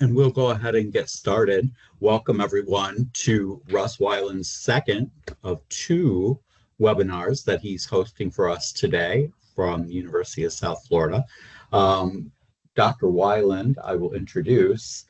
And we'll go ahead and get started. Welcome everyone to Russ Wyland's second of two webinars that he's hosting for us today from the University of South Florida. Dr. Wyland, I will introduce.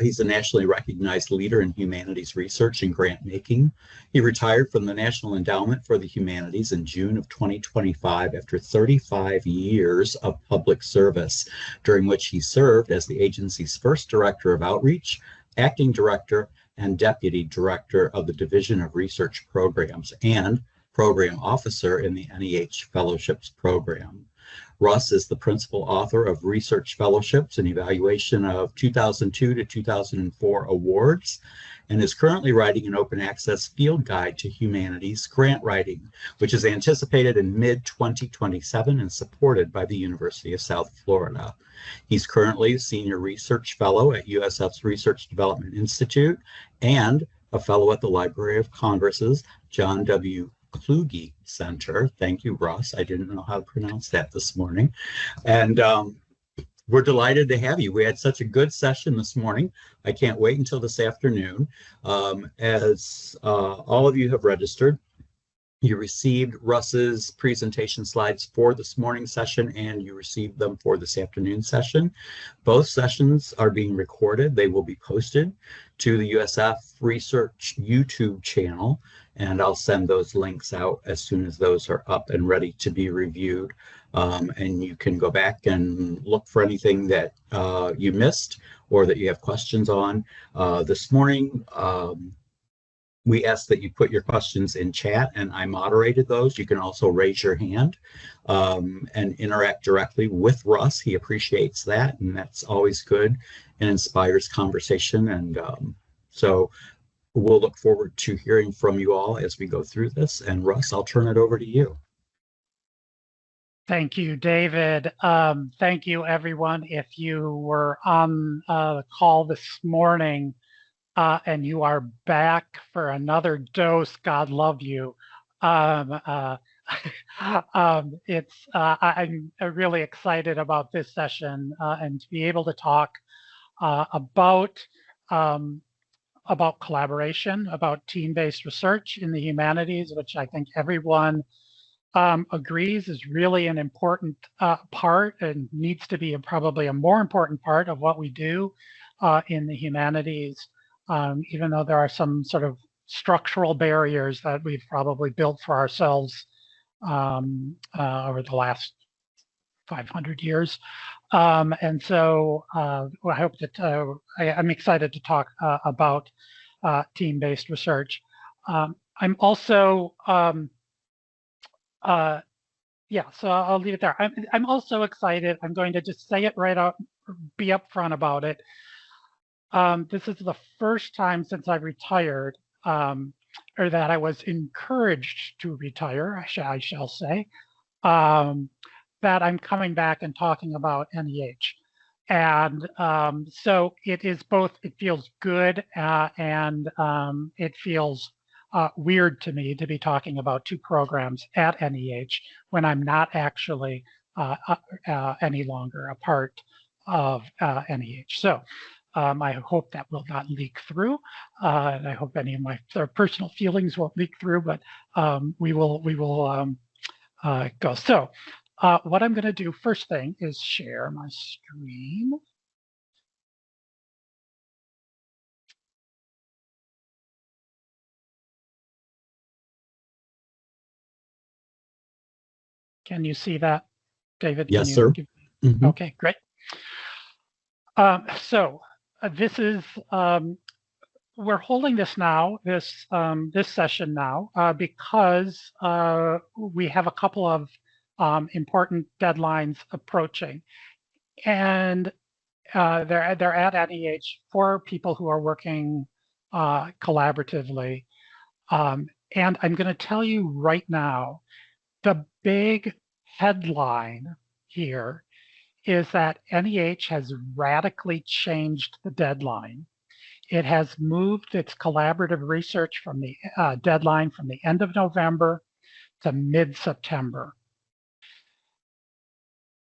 He's a nationally recognized leader in humanities research and grant making. He retired from the National Endowment for the Humanities in June of 2025 after 35 years of public service, during which he served as the agency's first director of outreach, acting director, and deputy director of the Division of Research Programs and program officer in the NEH Fellowships Program. Russ is the principal author of Research Fellowships and Evaluation of 2002 to 2004 awards, and is currently writing an open access field guide to humanities grant writing, which is anticipated in mid-2027 and supported by the University of South Florida. He's currently a senior research fellow at USF's Research Development Institute and a fellow at the Library of Congress's John W. Kluge Center. Thank you, Russ. I didn't know how to pronounce that this morning. And we're delighted to have you. We had such a good session this morning. I can't wait until this afternoon. As all of you have registered, you received Russ's presentation slides for this morning's session, and you received them for this afternoon session. Both sessions are being recorded. They will be posted to the USF Research YouTube channel, and I'll send those links out as soon as those are up and ready to be reviewed. And you can go back and look for anything that you missed or that you have questions on. This morning, we ask that you put your questions in chat, and I moderated those. You can also raise your hand and interact directly with Russ. He appreciates that, and that's always good and inspires conversation. And so we'll look forward to hearing from you all as we go through this. And Russ, I'll turn it over to you. Thank you, David. Thank you, everyone. If you were on the call this morning, and you are back for another dose, God love you. I'm really excited about this session and to be able to talk about collaboration, about team-based research in the humanities, which I think everyone agrees is really an important part and needs to be probably a more important part of what we do in the humanities. Even though there are some sort of structural barriers that we've probably built for ourselves over the last 500 years. And so I hope that I'm excited to talk about team-based research. I'm also, yeah, so I'll leave it there. I'm also excited. I'm going to just say it right out, be upfront about it. This is the first time since I've retired, or that I was encouraged to retire, I shall say, that I'm coming back and talking about NEH. And so it is both, it feels good and it feels weird to me to be talking about two programs at NEH when I'm not actually any longer a part of NEH. So I hope that will not leak through, and I hope any of my personal feelings won't leak through, but we will go. So what I'm going to do first thing is share my screen. Can you see that, David? Yes, sir. Okay, great. So this is, we're holding this now, this session now, because we have a couple of important deadlines approaching. And they're at NEH for people who are working collaboratively. And I'm going to tell you right now, the big headline here is that NEH has radically changed the deadline. It has moved its collaborative research from the deadline from the end of November to mid-September.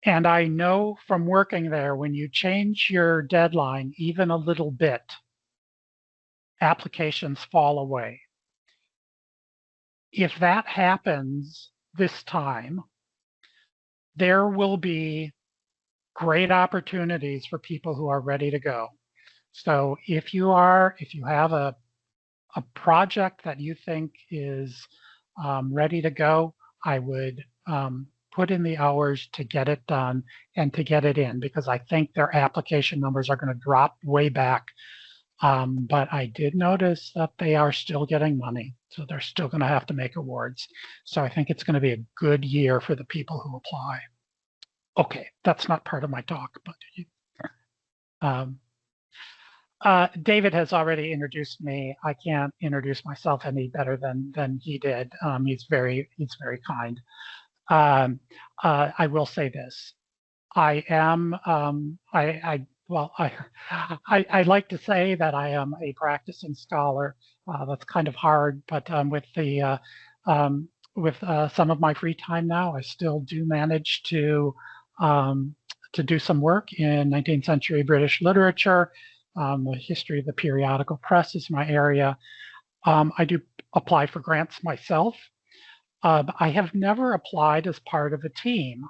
And I know from working there, when you change your deadline even a little bit, applications fall away. If that happens this time, there will be great opportunities for people who are ready to go. So if you have a project that you think is ready to go, I would put in the hours to get it done and to get it in, because I think their application numbers are going to drop way back. But I did notice that they are still getting money, so they're still going to have to make awards. So I think it's going to be a good year for the people who apply. Okay, that's not part of my talk, but David has already introduced me. I can't introduce myself any better than he did. He's very kind. I will say this: I am I like to say that I am a practicing scholar. That's kind of hard, but with some of my free time now, I still do manage to do some work in 19th century British literature. The history of the periodical press is my area. I do apply for grants myself. I have never applied as part of a team.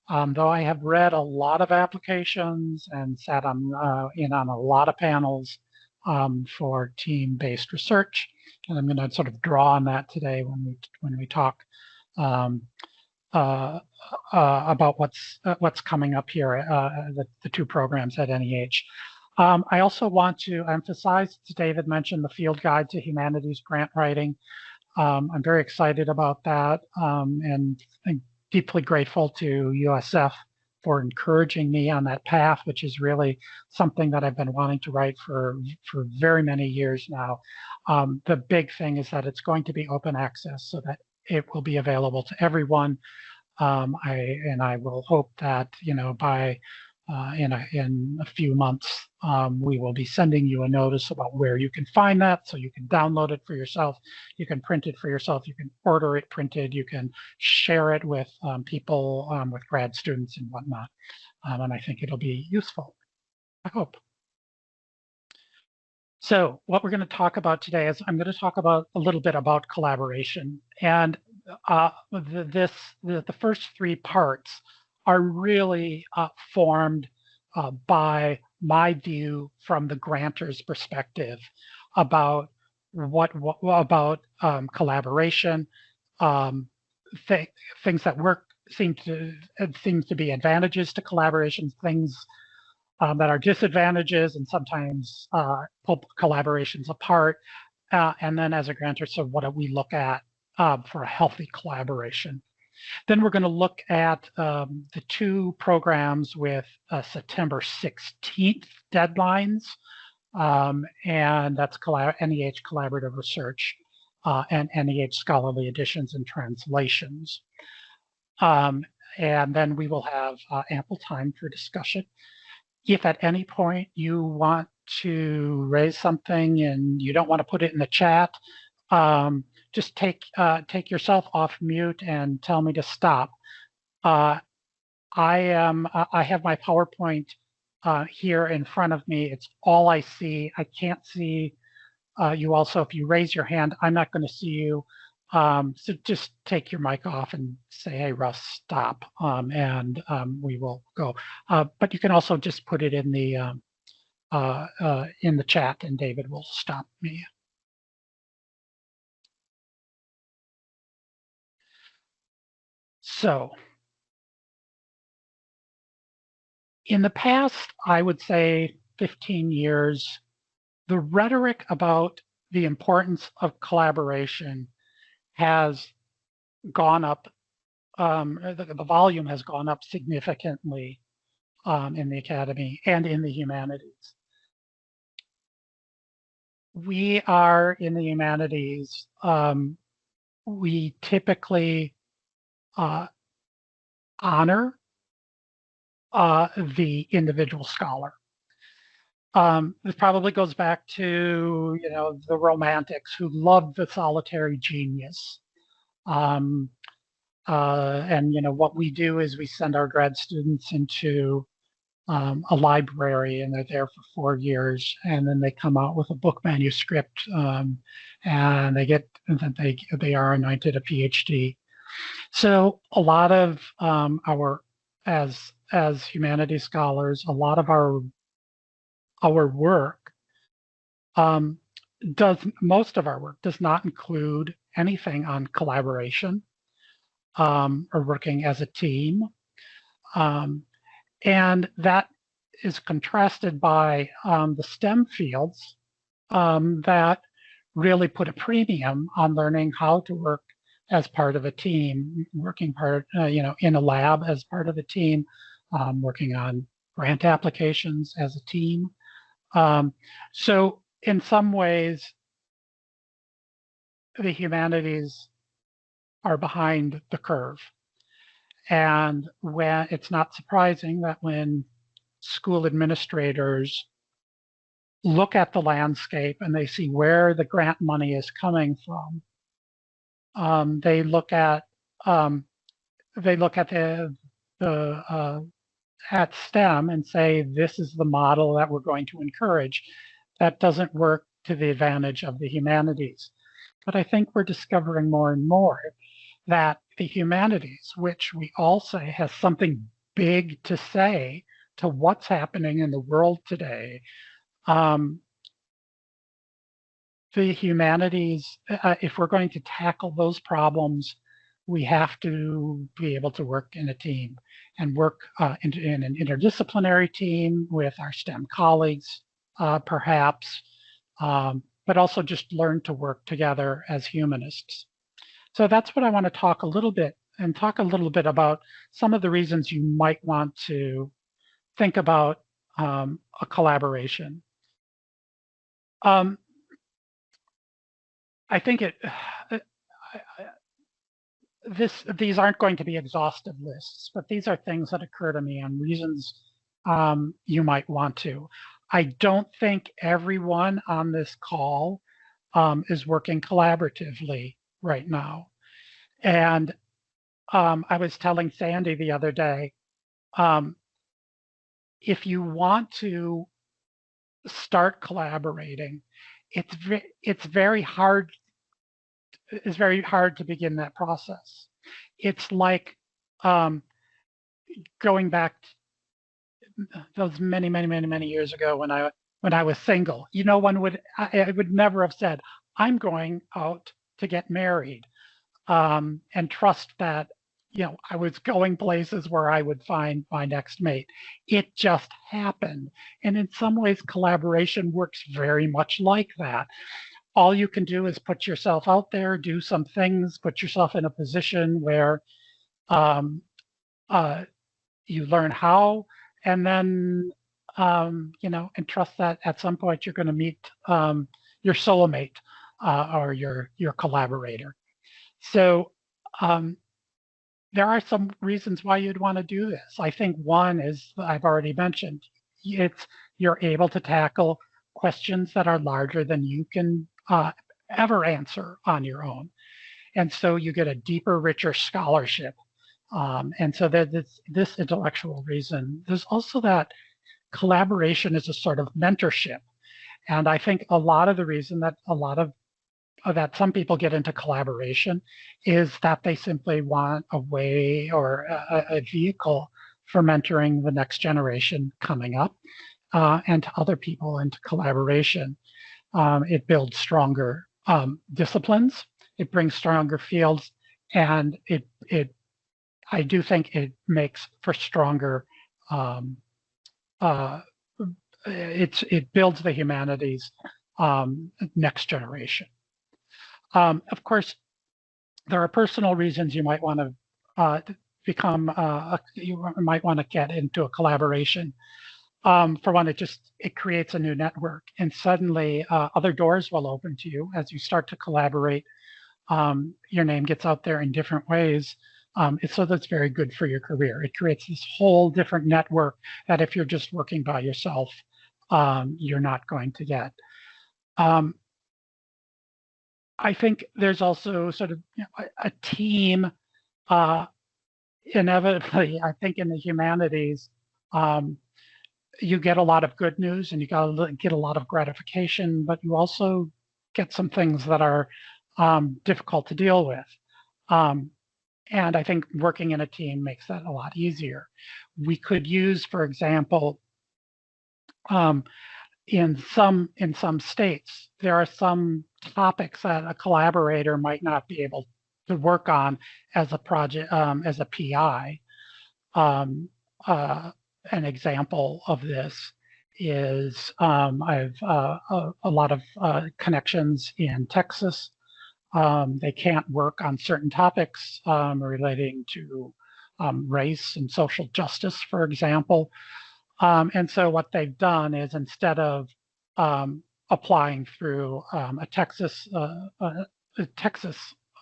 Though I have read a lot of applications and sat in on a lot of panels for team-based research, and I'm going to sort of draw on that today when we talk about what's coming up here, the two programs at NEH. I also want to emphasize, as David mentioned, the Field Guide to Humanities Grant Writing. I'm very excited about that, and I'm deeply grateful to USF for encouraging me on that path, which is really something that I've been wanting to write for very many years now. The big thing is that it's going to be open access so that it will be available to everyone. I will hope that, by in a few months, we will be sending you a notice about where you can find that, so you can download it for yourself, you can print it for yourself, you can order it printed, you can share it with people, with grad students and whatnot. And I think it'll be useful, I hope. So what we're going to talk about today is I'm going to talk about a little bit about collaboration. And the first three parts are really formed by my view from the grantor's perspective about about collaboration, things that work seem to be advantages to collaboration, things that are disadvantages, and sometimes pull collaborations apart. And then as a grantor, so what do we look at for a healthy collaboration? Then we're going to look at the two programs with September 16th deadlines, and that's NEH Collaborative Research and NEH Scholarly Editions and Translations. And then we will have ample time for discussion. If at any point you want to raise something and you don't want to put it in the chat, just take yourself off mute and tell me to stop. I have my PowerPoint here in front of me. It's all I see. I can't see you also. If you raise your hand, I'm not going to see you. So just take your mic off and say, "Hey, Russ, stop," and we will go. But you can also just put it in the chat, and David will stop me. So, in the past, I would say 15 years, the rhetoric about the importance of collaboration has gone up. The volume has gone up significantly in the academy and in the humanities. We are in the humanities, we typically honor the individual scholar. This probably goes back to, the Romantics who loved the solitary genius. And what we do is we send our grad students into a library, and they're there for 4 years, and then they come out with a book manuscript, and then they are anointed a PhD. So a lot of our as humanities scholars, a lot of our work most of our work does not include anything on collaboration or working as a team. And that is contrasted by the STEM fields that really put a premium on learning how to work as part of a team, working in a lab as part of a team, working on grant applications as a team. So in some ways, the humanities are behind the curve. And when it's not surprising that when school administrators look at the landscape and they see where the grant money is coming from, they look at at STEM and say, this is the model that we're going to encourage. That doesn't work to the advantage of the humanities. But I think we're discovering more and more that the humanities, which we all say has something big to say to what's happening in the world today, the humanities, if we're going to tackle those problems, we have to be able to work in a team and work in an interdisciplinary team with our STEM colleagues, perhaps, but also just learn to work together as humanists. So that's what I want to talk a little bit about some of the reasons you might want to think about a collaboration. I think these aren't going to be exhaustive lists, but these are things that occur to me and reasons you might want to. I don't think everyone on this call is working collaboratively right now. And I was telling Sandy the other day, if you want to start collaborating, it's very hard to begin that process. It's like going back to those many years ago when I was single. I would never have said, I'm going out to get married, and trust that I was going places where I would find my next mate. It just happened. And in some ways, collaboration works very much like that. All you can do is put yourself out there, do some things, put yourself in a position where you learn how, and then and trust that at some point you're going to meet your soulmate or your collaborator. So there are some reasons why you'd want to do this. I think one is, I've already mentioned, you're able to tackle questions that are larger than you can ever answer on your own. And so you get a deeper, richer scholarship. And so there's this intellectual reason. There's also that collaboration is a sort of mentorship. And I think a lot of the reason that that some people get into collaboration is that they simply want a way or a vehicle for mentoring the next generation coming up, and to other people into collaboration. It builds stronger disciplines, it brings stronger fields, and I do think it makes for stronger, it builds the humanities next generation. Of course, there are personal reasons you might want to you might want to get into a collaboration. For one, it creates a new network, and suddenly other doors will open to you as you start to collaborate. Your name gets out there in different ways. So that's very good for your career. It creates this whole different network that if you're just working by yourself, you're not going to get. I think there's also sort of a team Inevitably, I think in the humanities, you get a lot of good news and you get a lot of gratification, but you also get some things that are difficult to deal with. And I think working in a team makes that a lot easier. We could use, for example, in some states, there are some topics that a collaborator might not be able to work on as a project, as a PI. An example of this is I have a lot of connections in Texas. They can't work on certain topics relating to race and social justice, for example. And so what they've done is instead of applying through a Texas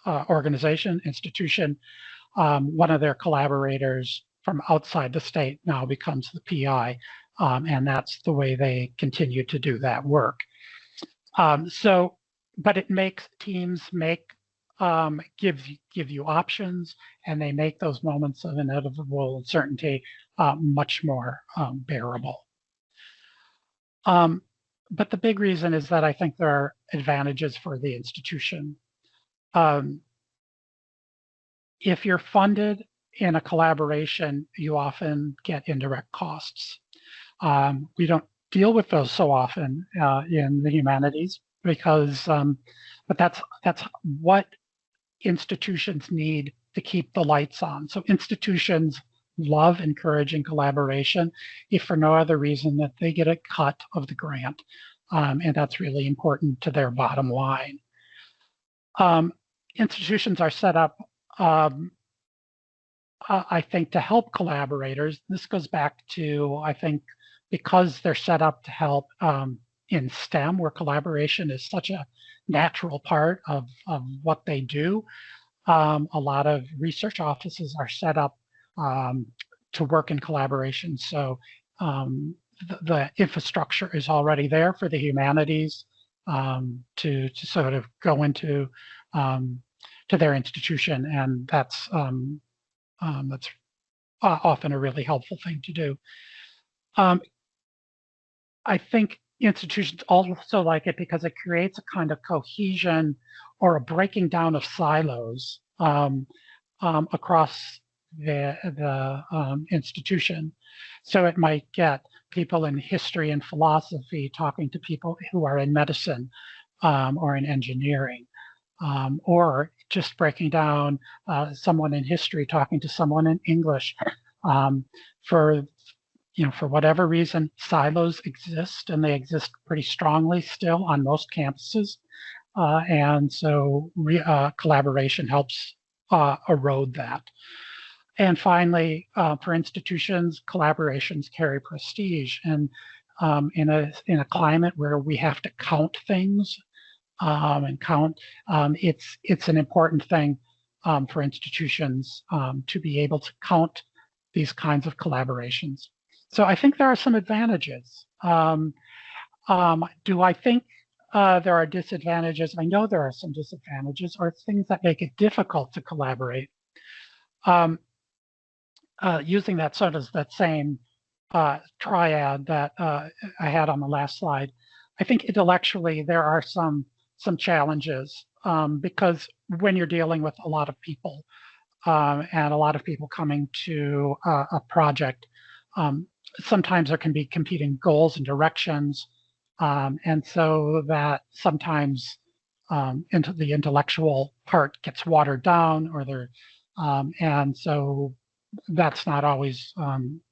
organization, institution, one of their collaborators from outside the state now becomes the PI, and that's the way they continue to do that work. But it makes teams give you options, and they make those moments of inevitable uncertainty much more bearable. But the big reason is that I think there are advantages for the institution. If you're funded in a collaboration, you often get indirect costs. We don't deal with those so often in the humanities because, but that's what institutions need to keep the lights on. So institutions love encouraging collaboration, if for no other reason that they get a cut of the grant, and that's really important to their bottom line. Institutions are set up, I think, to help collaborators. This goes back to, I think, because they're set up to help in STEM, where collaboration is such a natural part of what they do. A lot of research offices are set up to work in collaboration. So the infrastructure is already there for the humanities to sort of go into to their institution, and that's often a really helpful thing to do. I think institutions also like it because it creates a kind of cohesion or a breaking down of silos across the institution. So it might get people in history and philosophy talking to people who are in medicine or in engineering, or just breaking down someone in history talking to someone in English. For whatever reason, silos exist, and they exist pretty strongly still on most campuses. And so collaboration helps erode that. And finally, for institutions, collaborations carry prestige. And in a climate where we have to count things and count, it's an important thing for institutions to be able to count these kinds of collaborations. So I think there are some advantages. Do I think there are disadvantages? I know there are some disadvantages or things that make it difficult to collaborate. Using that sort of that same triad that I had on the last slide, I think intellectually there are some challenges because when you're dealing with a lot of people and a lot of people coming to a project, sometimes there can be competing goals and directions, and so that sometimes into the intellectual part gets watered down, or and so that's not always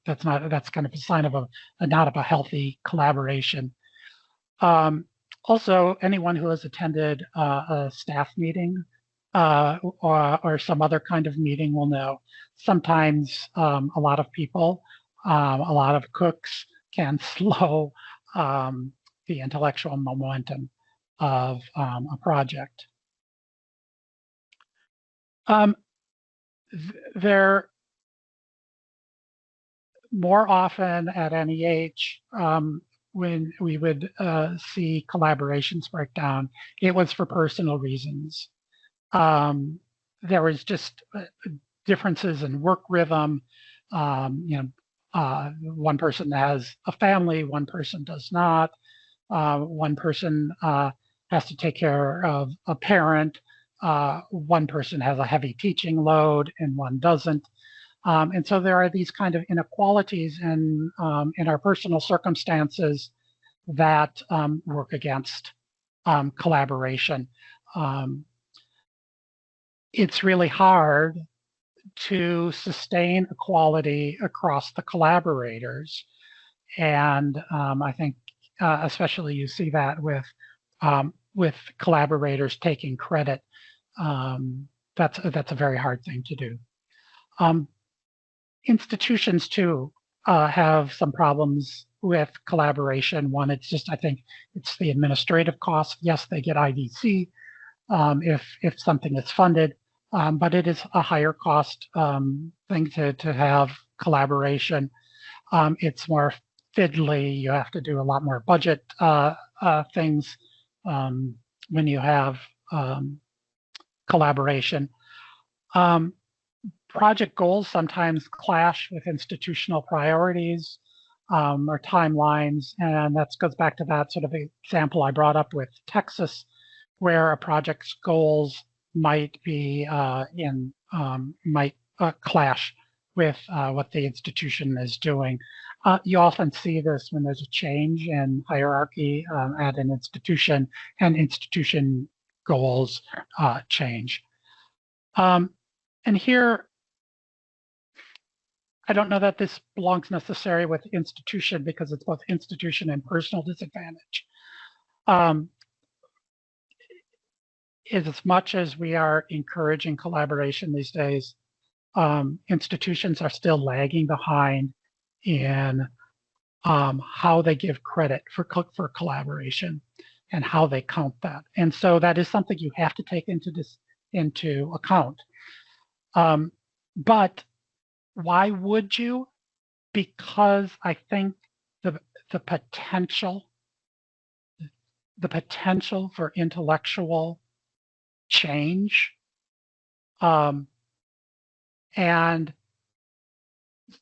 that's kind of a sign of not of a healthy collaboration. Also, anyone who has attended a staff meeting or some other kind of meeting will know sometimes a lot of people, a lot of cooks can slow the intellectual momentum of a project. There, more often at NEH, when we would see collaborations break down, it was for personal reasons. There was just differences in work rhythm. One person has a family, one person does not. One person has to take care of a parent. One person has a heavy teaching load and one doesn't. And so there are these kind of inequalities in our personal circumstances that work against collaboration. It's really hard to sustain equality across the collaborators. And I think especially you see that with collaborators taking credit. That's a very hard thing to do. Institutions too have some problems with collaboration. One, I think it's the administrative cost. Yes, they get IDC if something is funded, but it is a higher cost thing to have collaboration. It's more fiddly. You have to do a lot more budget things when you have collaboration. Project goals sometimes clash with institutional priorities or timelines, and that goes back to that sort of example I brought up with Texas, where a project's goals might be clash with what the institution is doing. You often see this when there's a change in hierarchy at an institution and institution goals change. And here, I don't know that this belongs necessarily with institution because it's both institution and personal disadvantage. As much as we are encouraging collaboration these days, institutions are still lagging behind in how they give credit for collaboration and how they count that. And so that is something you have to take into account. But why would you? Because I think the potential for intellectual change and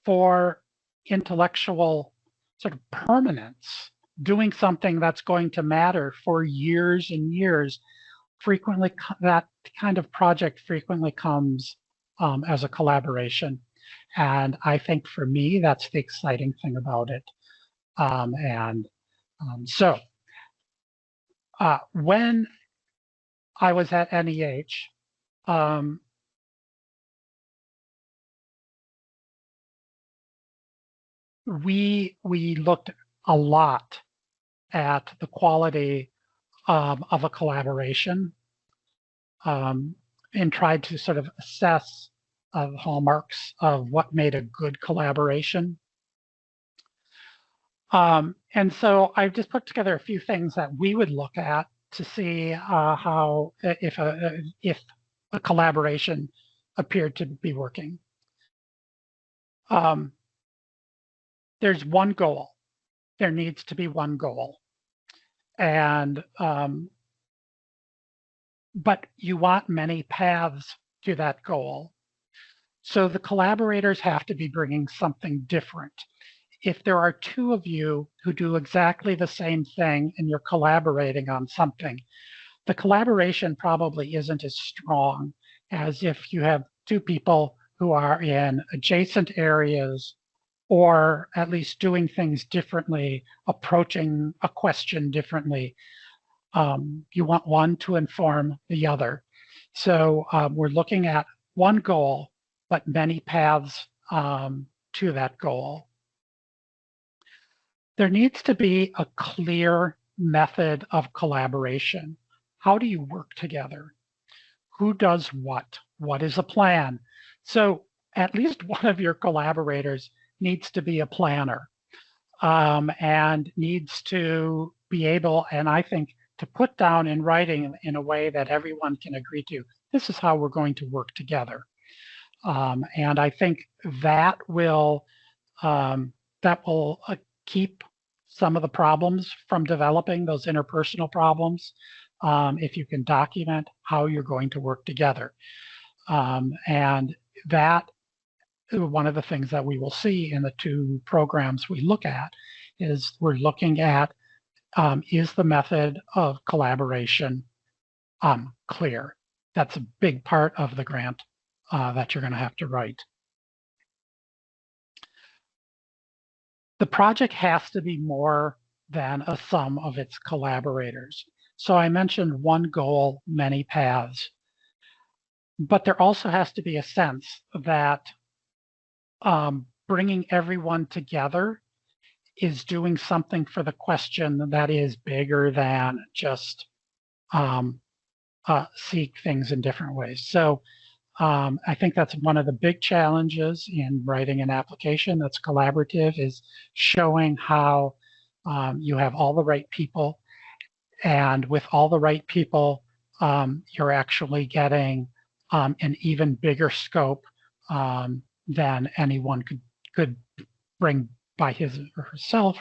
for intellectual sort of permanence, doing something that's going to matter for years and years, frequently that kind of project frequently comes as a collaboration. And I think for me, that's the exciting thing about it. So when I was at NEH, we looked a lot at the quality of a collaboration and tried to sort of assess the hallmarks of what made a good collaboration. And so I've just put together a few things that we would look at to see how if a collaboration appeared to be working. There's one goal. There needs to be one goal. And but you want many paths to that goal. So the collaborators have to be bringing something different. If there are two of you who do exactly the same thing and you're collaborating on something, the collaboration probably isn't as strong as if you have two people who are in adjacent areas or at least doing things differently, approaching a question differently. You want one to inform the other. So we're looking at one goal, but many paths to that goal. There needs to be a clear method of collaboration. How do you work together? Who does what? What is a plan? So at least one of your collaborators needs to be a planner and needs to be able, and I think, to put down in writing in a way that everyone can agree to, this is how we're going to work together. And I think that will keep some of the problems from developing, those interpersonal problems, if you can document how you're going to work together. And that one of the things that we will see in the two programs we look at is we're looking at is the method of collaboration clear? That's a big part of the grant that you're going to have to write. The project has to be more than a sum of its collaborators. So I mentioned one goal, many paths, but there also has to be a sense that bringing everyone together is doing something for the question that is bigger than just seek things in different ways. So I think that's one of the big challenges in writing an application that's collaborative, is showing how you have all the right people, and with all the right people, you're actually getting an even bigger scope than anyone could bring by his or herself.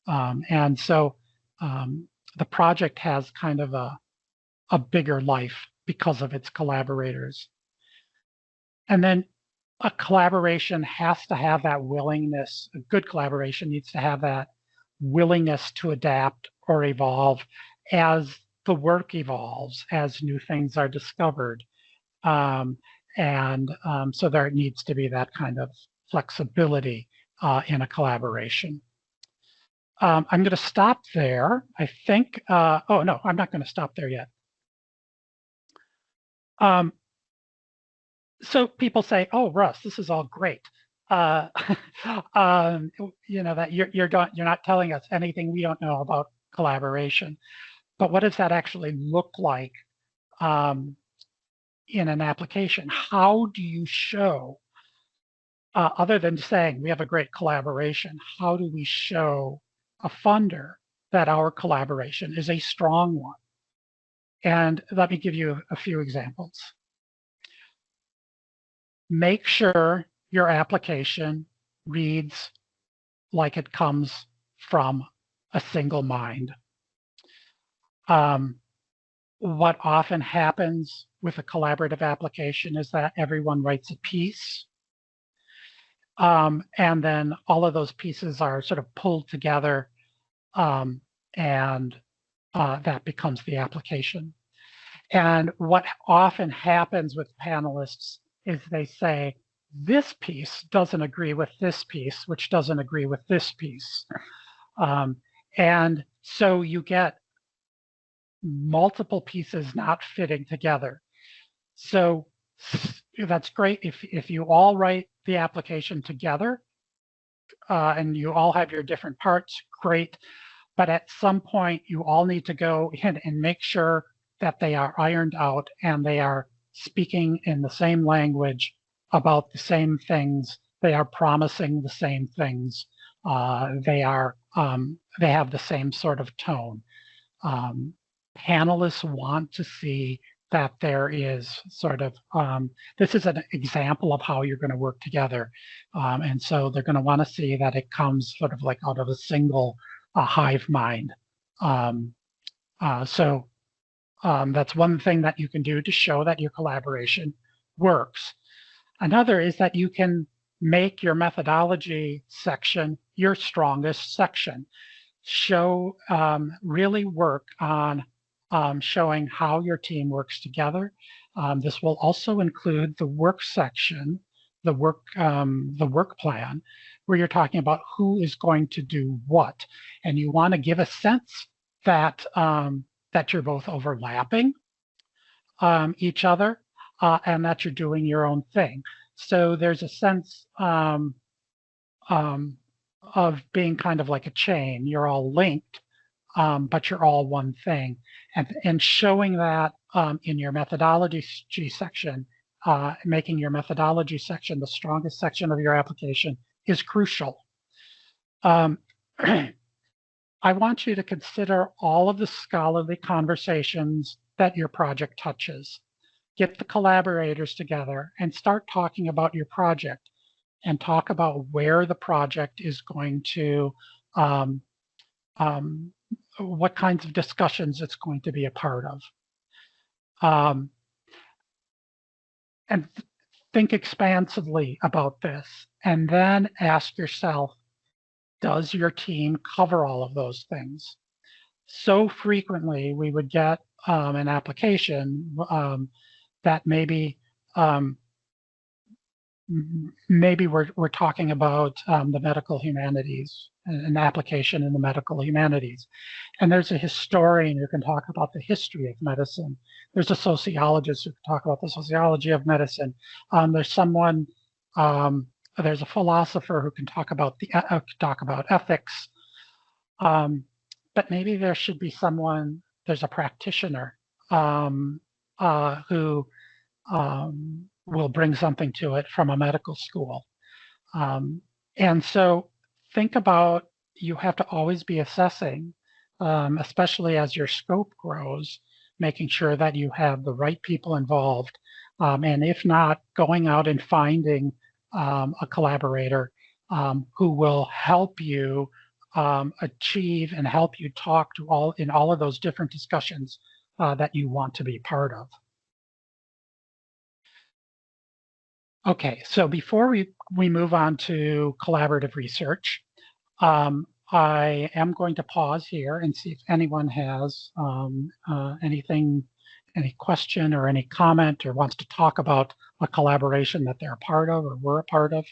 And so the project has kind of a bigger life because of its collaborators. And then a collaboration has to have that willingness. A good collaboration needs to have that willingness to adapt or evolve as the work evolves, as new things are discovered. So there needs to be that kind of flexibility in a collaboration. I'm going to stop there. I think, oh no, I'm not going to stop there yet. So people say, "Oh, Russ, this is all great. You know that you're not telling us anything we don't know about collaboration." But what does that actually look like in an application? How do you show, other than saying we have a great collaboration, how do we show a funder that our collaboration is a strong one? And let me give you a few examples. Make sure your application reads like it comes from a single mind. What often happens with a collaborative application is that everyone writes a piece, and then all of those pieces are sort of pulled together, and that becomes the application. And what often happens with panelists is they say, this piece doesn't agree with this piece, which doesn't agree with this piece. And so you get multiple pieces not fitting together. So that's great if you all write the application together and you all have your different parts, great. But at some point, you all need to go in and make sure that they are ironed out and they are speaking in the same language about the same things. They are promising the same things. They have the same sort of tone. Panelists want to see that there is sort of, this is an example of how you're going to work together. And so they're going to want to see that it comes sort of like out of a single hive mind. That's one thing that you can do to show that your collaboration works. Another is that you can make your methodology section your strongest section. Really work on showing how your team works together. This will also include the work section, the work plan, where you're talking about who is going to do what, and you want to give a sense that that you're both overlapping each other and that you're doing your own thing. So there's a sense of being kind of like a chain. You're all linked, but you're all one thing. And showing that in your methodology section, making your methodology section the strongest section of your application is crucial. I want you to consider all of the scholarly conversations that your project touches. Get the collaborators together and start talking about your project and talk about where the project is going to, what kinds of discussions it's going to be a part of. And think expansively about this, and then ask yourself, does your team cover all of those things? So frequently we would get an application that maybe we're talking about the medical humanities, an application in the medical humanities. And there's a historian who can talk about the history of medicine. There's a sociologist who can talk about the sociology of medicine. There's someone, there's a philosopher who can talk about ethics. But maybe there should be someone, there's a practitioner who will bring something to it from a medical school. And so think about, you have to always be assessing, especially as your scope grows, making sure that you have the right people involved. And if not, going out and finding a collaborator who will help you achieve and help you talk to all of those different discussions that you want to be part of. Okay, so before we move on to collaborative research, I am going to pause here and see if anyone has anything, any question or any comment, or wants to talk about a collaboration that they're a part of or were a part of.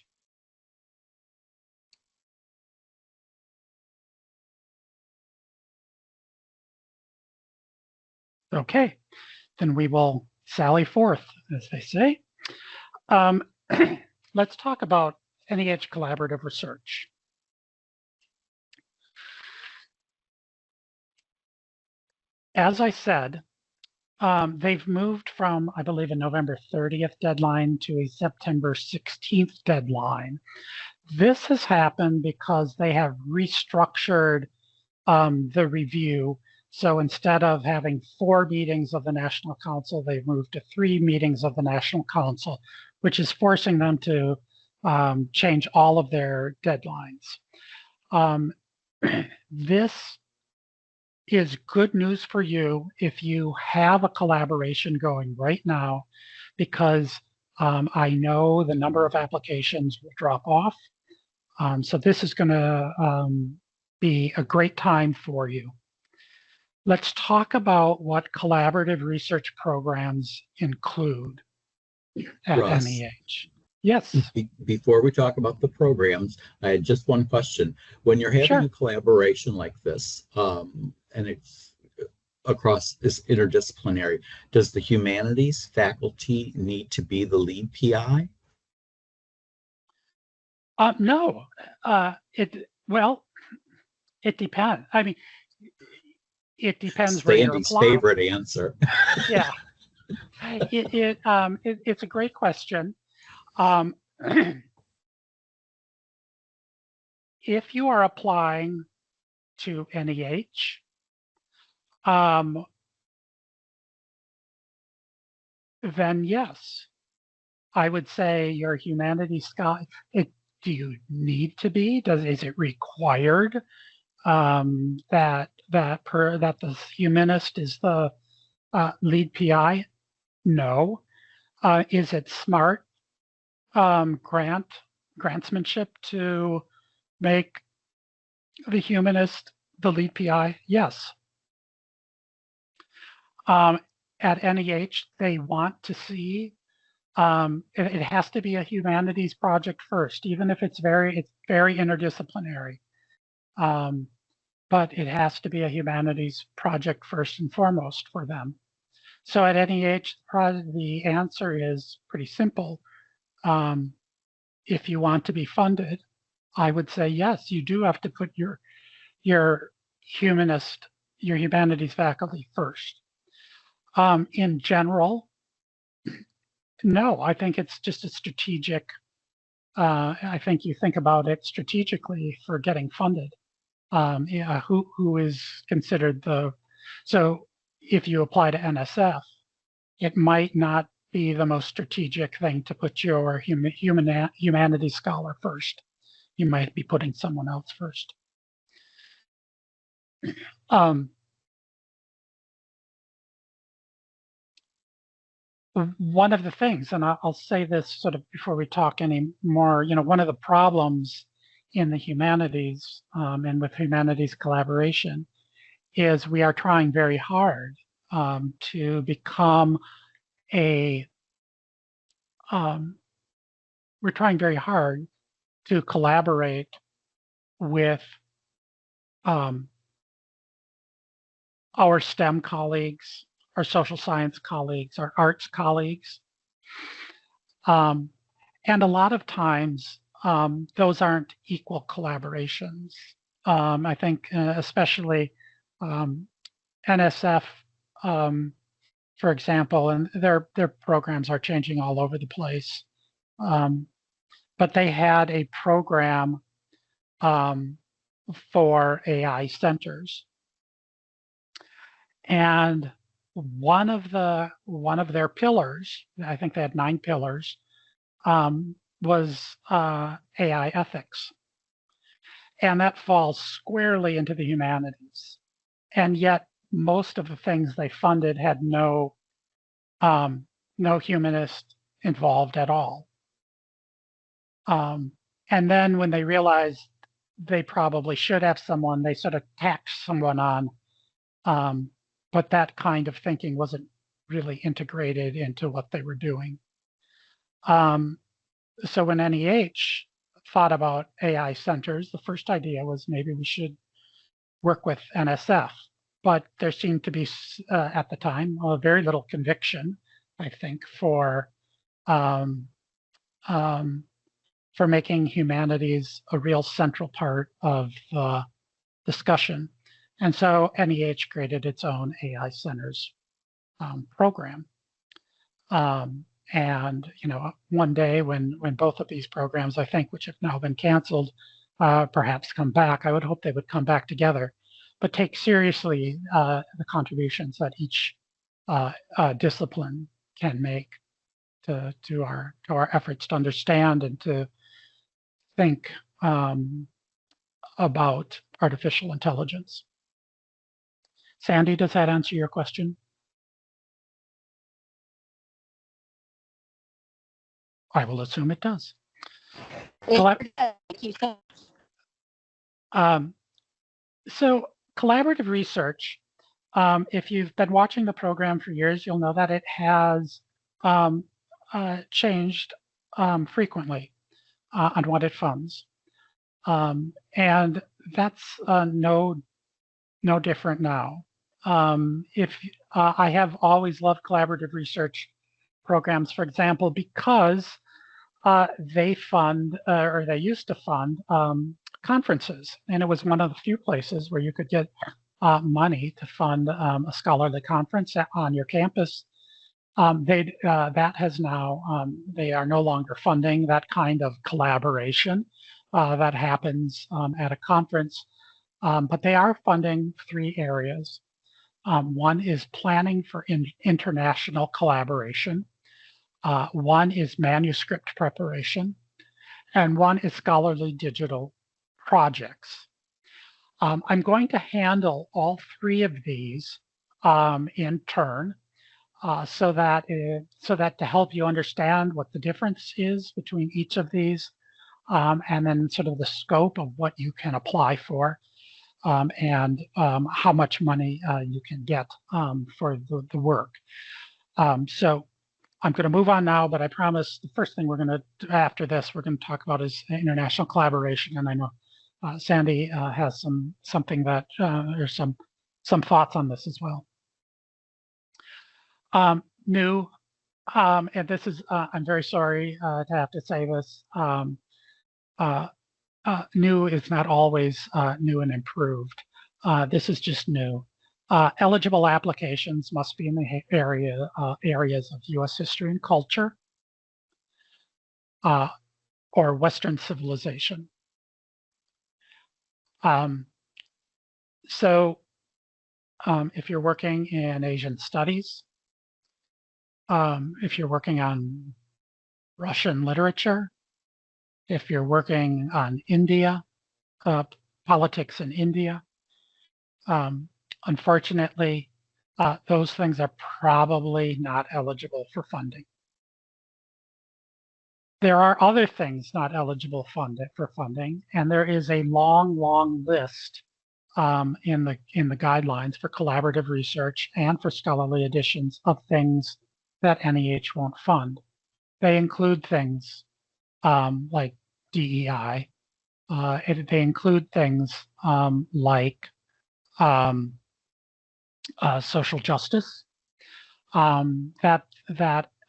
Okay, then we will sally forth, as they say. Let's talk about NEH collaborative research. As I said, they've moved from, I believe, a November 30th deadline to a September 16th deadline. This has happened because they have restructured the review. So instead of having 4 meetings of the National Council, they've moved to 3 meetings of the National Council, which is forcing them to change all of their deadlines. This is good news for you if you have a collaboration going right now, because I know the number of applications will drop off. So this is going to be a great time for you. Let's talk about what collaborative research programs include at Russ, NEH. Yes. Before we talk about the programs, I had just one question. When you're having a collaboration like this, and it's across this interdisciplinary, does the humanities faculty need to be the lead PI? No. It depends. I mean, it depends where you're applying. Sandy's favorite answer. Yeah. It's a great question. If you are applying to NEH, then yes, I would say your humanities scholar. Do you need to be? Is it required that the humanist is the lead PI? No. Is it smart grantsmanship to make the humanist the lead PI? Yes. At NEH, they want to see it has to be a humanities project first, even if it's very interdisciplinary. But it has to be a humanities project first and foremost for them. So at NEH, the answer is pretty simple. If you want to be funded, I would say yes, you do have to put your humanities faculty first. In general, no, I think it's just a strategic, I think you think about it strategically for getting funded. Who is considered so if you apply to NSF, it might not be the most strategic thing to put your humanities scholar first. You might be putting someone else first. one of the things, and I'll say this sort of before we talk any more, one of the problems in the humanities and with humanities collaboration is we are trying very hard to become we're trying very hard to collaborate with our STEM colleagues, our social science colleagues, our arts colleagues. And a lot of times, those aren't equal collaborations. I think especially NSF, for example, and their programs are changing all over the place. But they had a program for AI centers. And one of their pillars, I think they had 9 pillars, was AI ethics. And that falls squarely into the humanities. And yet most of the things they funded had no humanist involved at all. And then when they realized they probably should have someone, they sort of tacked someone on, but that kind of thinking wasn't really integrated into what they were doing. So when NEH thought about AI centers, the first idea was maybe we should work with NSF, but there seemed to be, at the time, very little conviction, I think, for making humanities a real central part of the discussion. And so NEH created its own AI Centers program. And one day when both of these programs, I think, which have now been canceled, perhaps come back, I would hope they would come back together, but take seriously the contributions that each discipline can make to our efforts to understand and to think about artificial intelligence. Sandy, does that answer your question? I will assume it does. Thank you so much. So collaborative research, if you've been watching the program for years, you'll know that it has changed frequently on what it funds. And that's no different now. I have always loved collaborative research programs, for example, because they fund, or they used to fund, conferences. And it was one of the few places where you could get money to fund a scholarly conference on your campus. That has now, they are no longer funding that kind of collaboration that happens at a conference, but they are funding 3 areas. One is planning for international collaboration. One is manuscript preparation, and one is scholarly digital projects. I'm going to handle all 3 of these in turn, so that to help you understand what the difference is between each of these, and then sort of the scope of what you can apply for, and how much money you can get for the work. So I'm going to move on now, but I promise the first thing we're going to do after this, we're going to talk about is international collaboration. And I know Sandy has something that, or some thoughts on this as well. New, and this is, I'm very sorry to have to say this, new is not always new and improved. This is just new. Eligible applications must be in the areas of U.S. history and culture, or Western civilization. So if you're working in Asian studies, if you're working on Russian literature, if you're working on India, politics in India, unfortunately, those things are probably not eligible for funding. There are other things not eligible for funding, and there is a long, long list in the guidelines for collaborative research and for scholarly editions of things that NEH won't fund. They include things like DEI. They include things like social justice that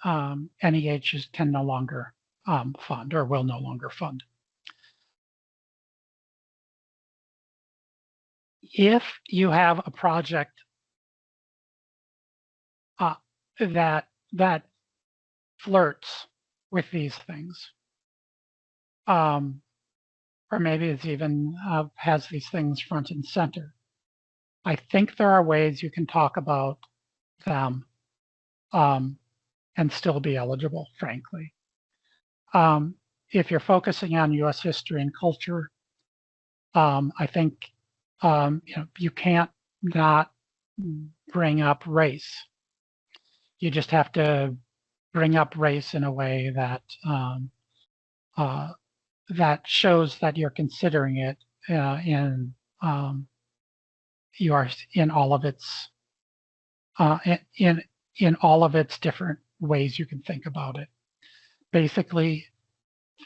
NEHs can no longer fund or will no longer fund. If you have a project that flirts with these things, or maybe it's even has these things front and center, I think there are ways you can talk about them and still be eligible, frankly. If you're focusing on US history and culture, I think you can't not bring up race. You just have to bring up race in a way that that shows that you're considering it in all of its in all of its different ways you can think about it. Basically,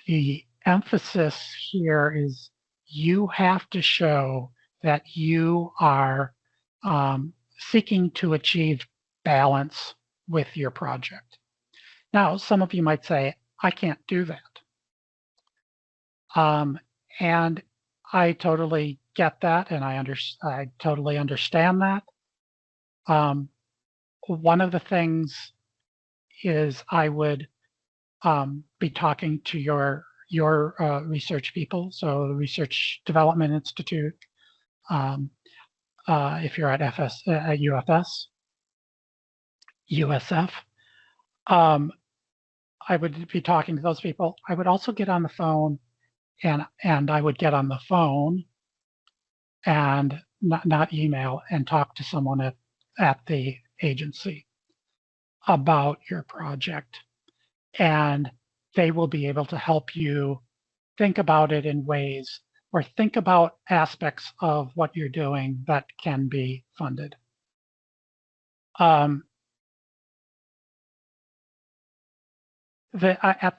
the emphasis here is you have to show that you are seeking to achieve balance with your project. Now, some of you might say, I can't do that. And I totally get that, and I totally understand that. One of the things is I would be talking to your research people, so the Research Development Institute, if you're at UFS, USF, I would be talking to those people. I would also get on the phone, and I would get on the phone and not email, and talk to someone at the agency about your project. And they will be able to help you think about it in ways, or think about aspects of what you're doing that can be funded. At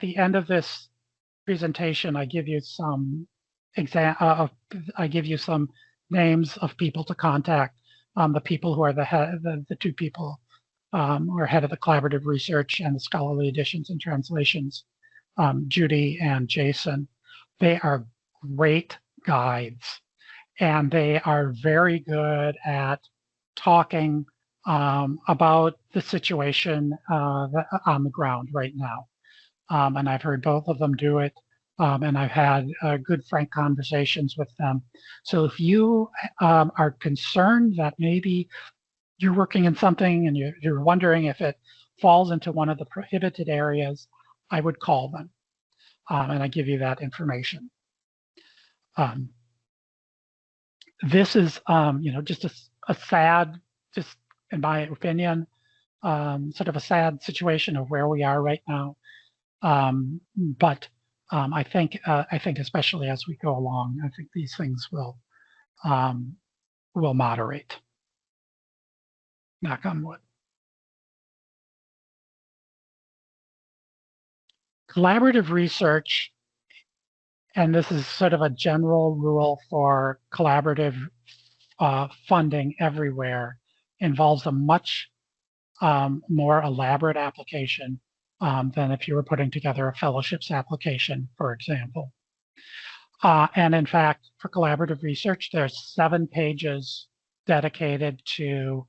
the end of this presentation, I give you some names of people to contact. The people who are the two people who are head of the collaborative research and the scholarly editions and translations, Judy and Jason. They are great guides, and they are very good at talking about the situation on the ground right now. And I've heard both of them do it, and I've had good, frank conversations with them. So if you are concerned that maybe you're working in something and you're wondering if it falls into one of the prohibited areas, I would call them, and I give you that information. This is, just a sad, just in my opinion, sort of a sad situation of where we are right now. But I think especially as we go along, I think these things will moderate. Knock on wood. Collaborative research, and this is sort of a general rule for collaborative funding everywhere, involves a much more elaborate application than if you were putting together a fellowships application, for example. And in fact, for collaborative research, there's 7 pages dedicated to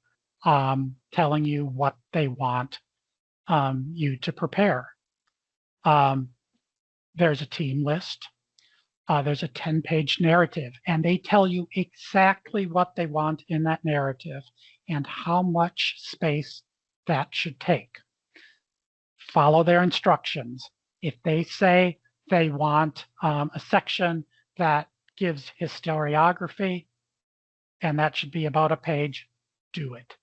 telling you what they want you to prepare. There's a team list. There's a 10-page narrative, and they tell you exactly what they want in that narrative and how much space that should take. Follow their instructions. If they say they want a section that gives historiography, and that should be about a page, do it.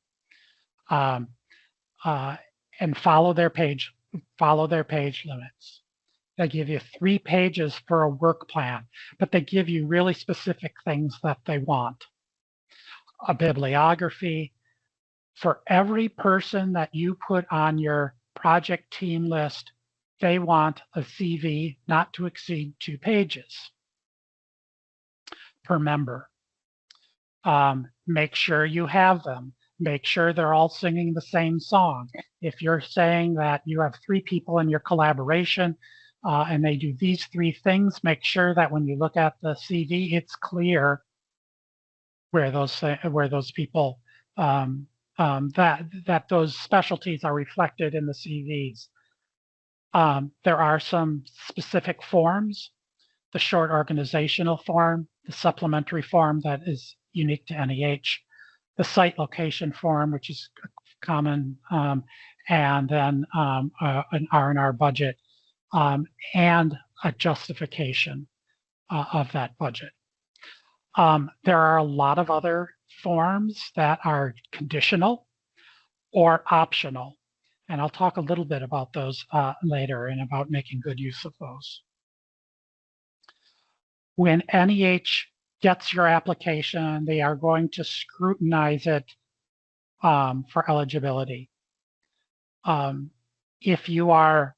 um, and follow their page limits. They give you 3 pages for a work plan, but they give you really specific things that they want. A bibliography. For every person that you put on your project team list, they want a CV not to exceed 2 pages per member. Make sure you have them. Make sure they're all singing the same song. If you're saying that you have 3 people in your collaboration and they do these 3 things, make sure that when you look at the CV, it's clear where those people that those specialties are reflected in the CVs. There are some specific forms: the short organizational form, the supplementary form that is unique to NEH, the site location form, which is common, and then an R&R budget, and a justification of that budget. There are a lot of other forms that are conditional or optional, and I'll talk a little bit about those later and about making good use of those. When NEH gets your application, they are going to scrutinize it for eligibility. If you are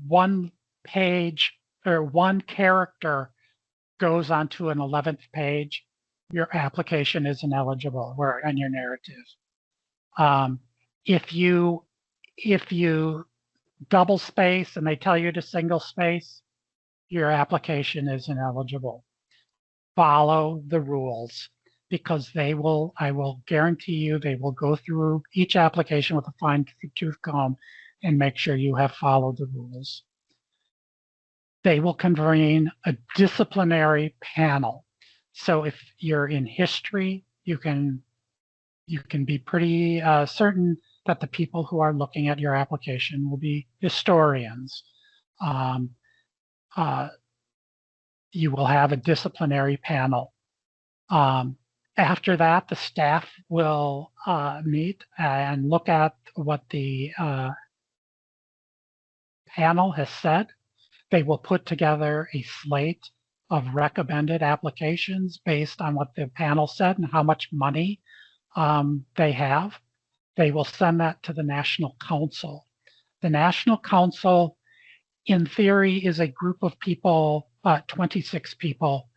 1 page or 1 character goes onto an 11th page, your application is ineligible on your narrative. If you double space and they tell you to single space, your application is ineligible. Follow the rules, because I will guarantee you, they will go through each application with a fine-tooth comb and make sure you have followed the rules. They will convene a disciplinary panel. So if you're in history, you can be pretty certain that the people who are looking at your application will be historians. You will have a disciplinary panel. After that, the staff will meet and look at what the panel has said. They will put together a slate of recommended applications based on what the panel said and how much money they have. They will send that to the National Council. The National Council, in theory, is a group of people, 26 people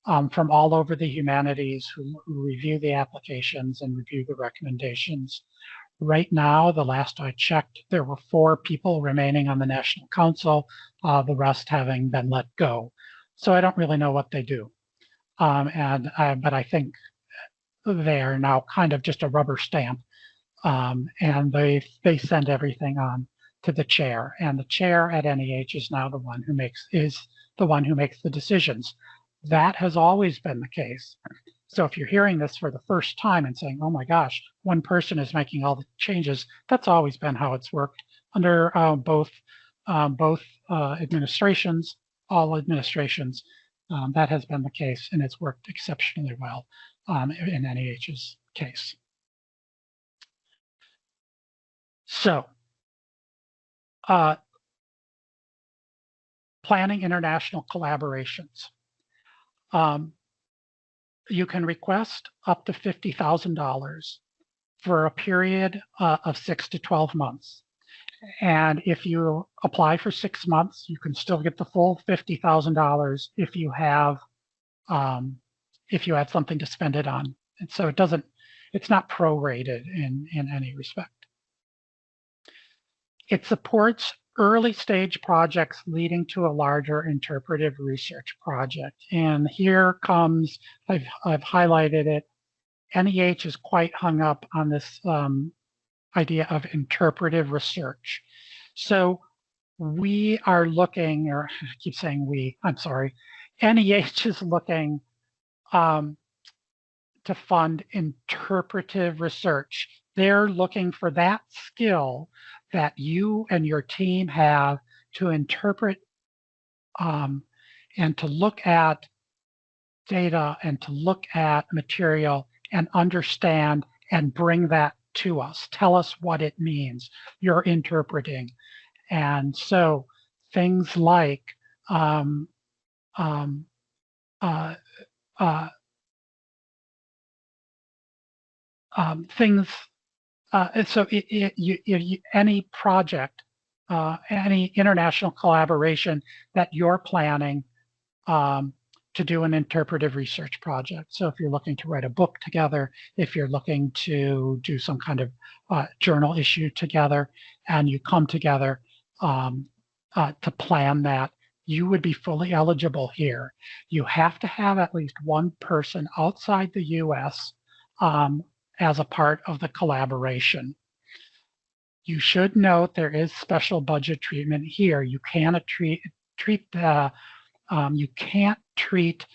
from all over the humanities who review the applications and review the recommendations. Right now, the last I checked, there were 4 people remaining on the National Council, the rest having been let go. So I don't really know what they do. But I think they are now kind of just a rubber stamp. And they send everything on to the chair. And the chair at NEH is now the one who makes the decisions. That has always been the case. So if you're hearing this for the first time and saying, oh my gosh, one person is making all the changes, that's always been how it's worked under both administrations, all administrations. That has been the case, and it's worked exceptionally well in NEH's case. So planning international collaborations. You can request up to $50,000 for a period of 6 to 12 months. And if you apply for 6 months, you can still get the full $50,000 if you have something to spend it on. And so it's not prorated in any respect. It supports early stage projects leading to a larger interpretive research project. And here comes, I've highlighted it. NEH is quite hung up on this idea of interpretive research. So we are looking, or I keep saying we, I'm sorry, NEH is looking to fund interpretive research. They're looking for that skill that you and your team have to interpret and to look at data and to look at material and understand and bring that to us. Tell us what it means. You're interpreting. And so things like um, uh, uh, things. Any project, any international collaboration that you're planning to do an interpretive research project. So if you're looking to write a book together, if you're looking to do some kind of journal issue together, and you come together to plan that, you would be fully eligible here. You have to have at least one person outside the US as a part of the collaboration. You should note there is special budget treatment here. You can't treat the you can't treat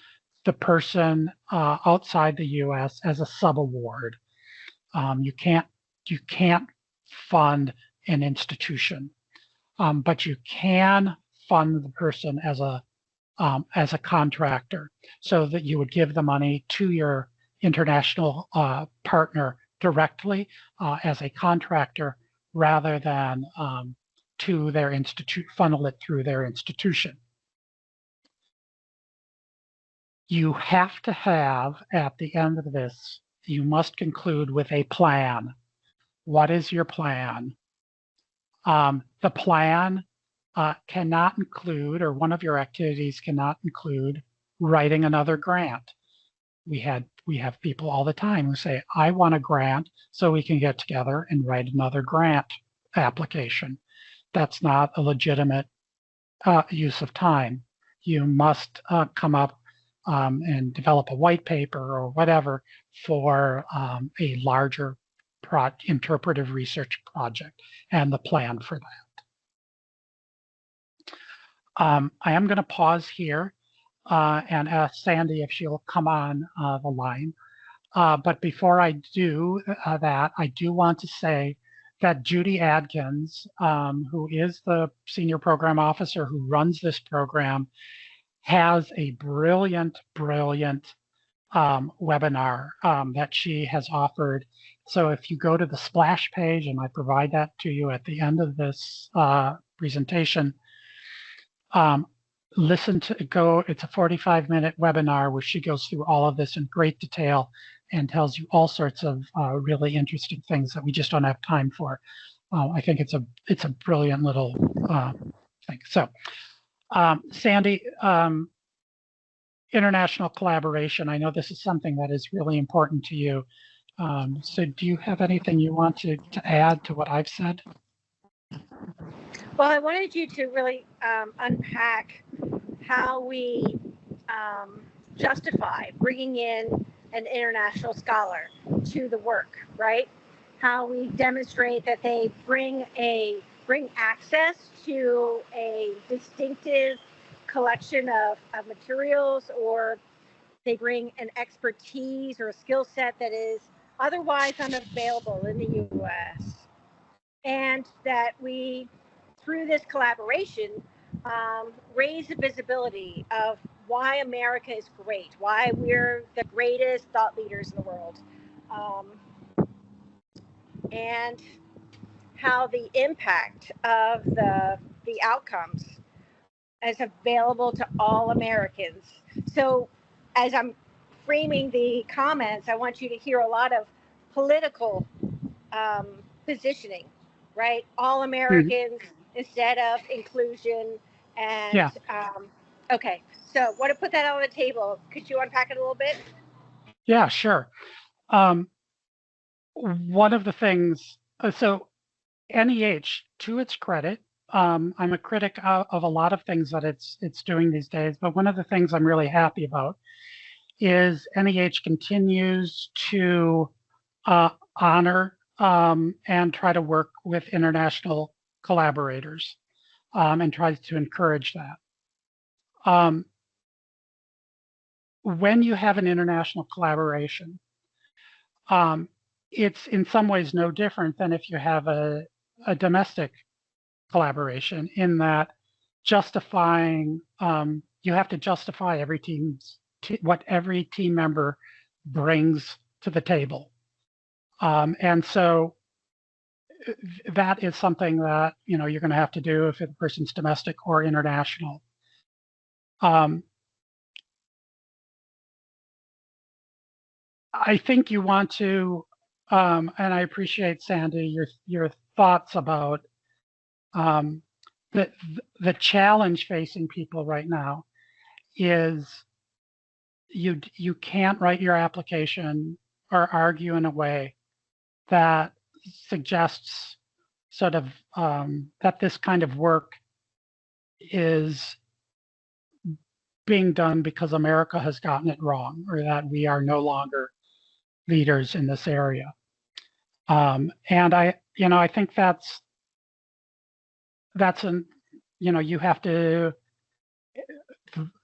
the person outside the U.S. as a subaward. You can't fund an institution, but you can fund the person as a contractor, so that you would give the money to your international partner directly as a contractor, rather than to their institute, funnel it through their institution. You have to have, at the end of this, you must conclude with a plan. What is your plan? The plan cannot include, or one of your activities cannot include, writing another grant. We have people all the time who say, I want a grant so we can get together and write another grant application. That's not a legitimate use of time. You must come up and develop a white paper or whatever for a larger interpretive research project, and the plan for that. I am going to pause here and ask Sandy if she'll come on the line. But before I do that, I do want to say that Judy Adkins, who is the senior program officer who runs this program, has a brilliant webinar that she has offered. So if you go to the splash page, and I provide that to you at the end of this presentation, it's a 45-minute webinar where she goes through all of this in great detail and tells you all sorts of really interesting things that we just don't have time for. I think it's a brilliant little thing. So Sandy, international collaboration, I know this is something that is really important to you. So do you have anything you want to add to what I've said? Well, I wanted you to really unpack how we justify bringing in an international scholar to the work, right? How we demonstrate that they bring access to a distinctive collection of materials, or they bring an expertise or a skill set that is otherwise unavailable in the U.S. And that we, through this collaboration, raise the visibility of why America is great, why we're the greatest thought leaders in the world, and how the impact of the outcomes is available to all Americans. So as I'm framing the comments, I want you to hear a lot of political positioning, right? All Americans instead of inclusion. And Yeah. Okay, so want to put that on the table. Could you unpack it a little bit? Yeah, sure. One of the things, so NEH, to its credit, I'm a critic of a lot of things that it's doing these days, but one of the things I'm really happy about is NEH continues to honor and try to work with international collaborators and tries to encourage that. When you have an international collaboration, it's in some ways no different than if you have a domestic collaboration, in that justifying, you have to justify what every team member brings to the table. And so that is something that, you know, you're going to have to do if the person's domestic or international. I think you want to, and I appreciate, Sandy, your thoughts about the challenge facing people right now is you can't write your application or argue in a way that suggests sort of that this kind of work is being done because America has gotten it wrong, or that we are no longer leaders in this area. And I think that's an, you have to,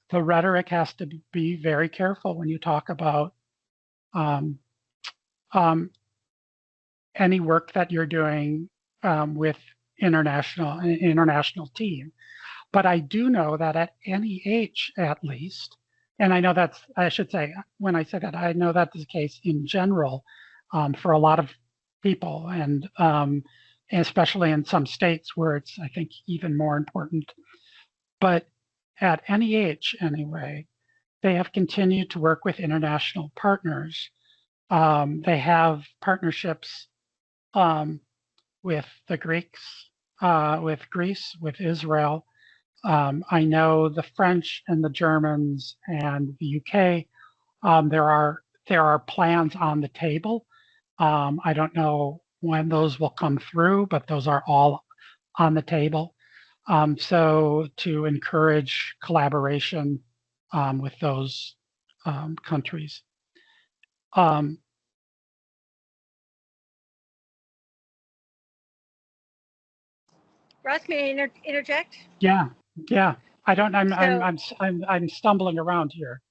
the rhetoric has to be very careful when you talk about any work that you're doing with an international team. But I do know that at NEH, at least, and I know I should say, when I say that, I know that's the case in general for a lot of people, and especially in some states where it's, I think, even more important. But at NEH, anyway, they have continued to work with international partners. They have partnerships with the Greeks, with Greece, with Israel. I know the French and the Germans and the UK. There are plans on the table. I don't know when those will come through, but those are all on the table. So to encourage collaboration with those countries. Russ, may I interject? Yeah. I'm stumbling around here.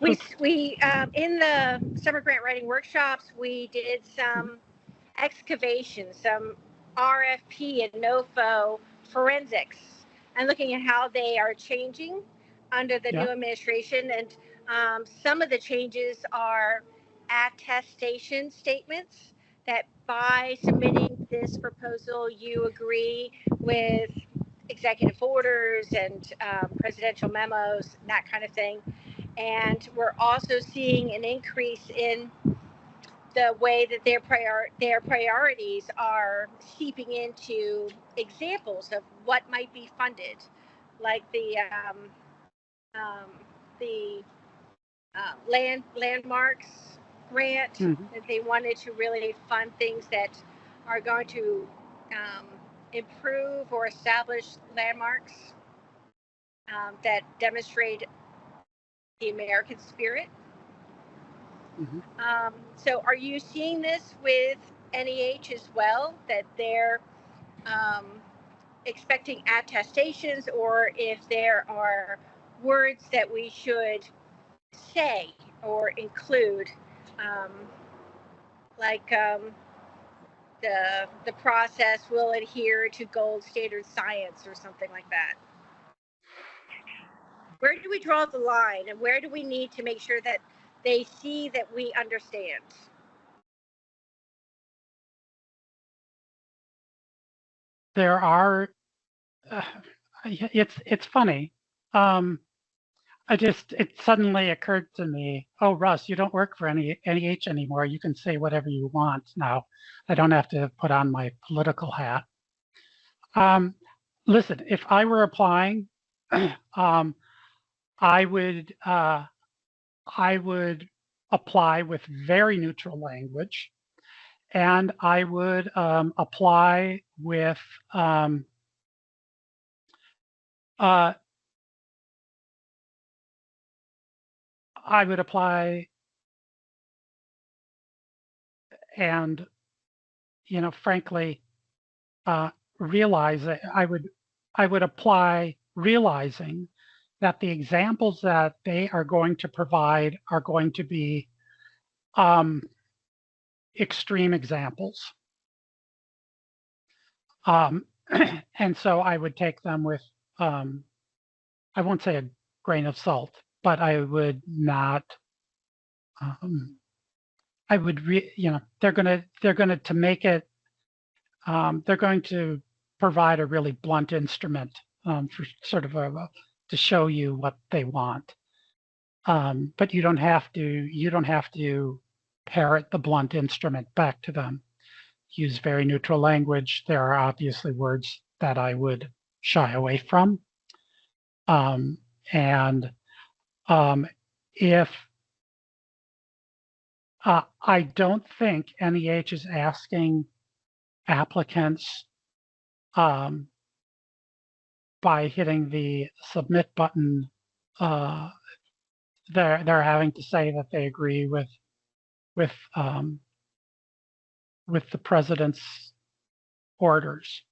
We in the summer grant writing workshops, we did some excavation, some RFP and NOFO forensics, and looking at how they are changing under the new administration. And some of the changes are attestation statements that by submitting this proposal, you agree with executive orders and presidential memos, and that kind of thing. And we're also seeing an increase in the way that their priorities are seeping into examples of what might be funded, like the landmarks grant. That they wanted to really fund things that are going to improve or establish landmarks that demonstrate the American spirit. So are you seeing this with NEH as well, that they're expecting attestations, or if there are words that we should say or include, like the process will adhere to gold standard science or something like that? Where do we draw the line, and where do we need to make sure that they see that we understand? There are, it's funny. It suddenly occurred to me, oh, Russ, you don't work for NEH anymore. You can say whatever you want now. I don't have to put on my political hat. Listen, if I were applying, I would apply with very neutral language, and I would apply with and, frankly, realize that I would apply realizing that the examples that they are going to provide are going to be extreme examples. And so I would take them with, I won't say a grain of salt, but I would not I would, they're going to make it, they're going to provide a really blunt instrument for sort of to show you what they want. But you don't have to parrot the blunt instrument back to them. Use very neutral language. There are obviously words that I would shy away from. If I don't think NEH is asking applicants by hitting the submit button, they're having to say that they agree with the president's orders.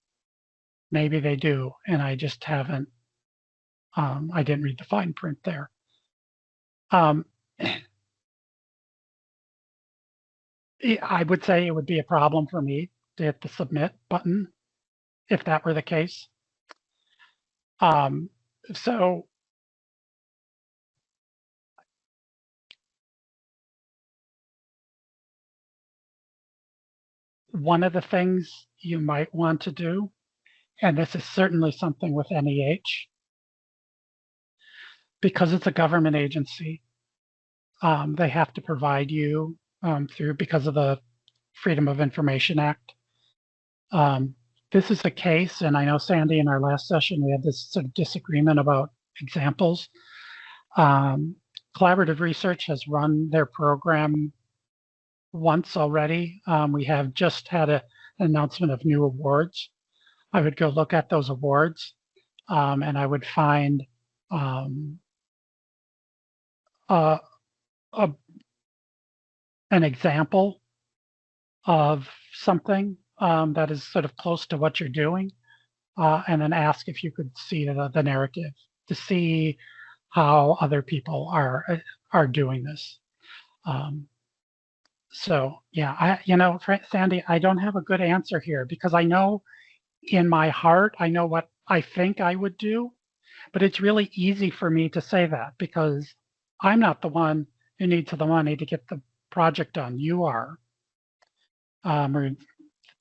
Maybe they do, and I just haven't. I didn't read the fine print there. I would say it would be a problem for me to hit the submit button if that were the case. So one of the things you might want to do, and this is certainly something with NEH, because it's a government agency, they have to provide you because of the Freedom of Information Act. This is the case, and I know, Sandy, in our last session, we had this sort of disagreement about examples. Collaborative Research has run their program once already. We have just had an announcement of new awards. I would go look at those awards, and I would find an example of something that is sort of close to what you're doing, and then ask if you could see the narrative to see how other people are doing this. So yeah, Sandy, I don't have a good answer here because I know in my heart, I know what I think I would do, but it's really easy for me to say that because I'm not the one who needs the money to get the project done. You are, or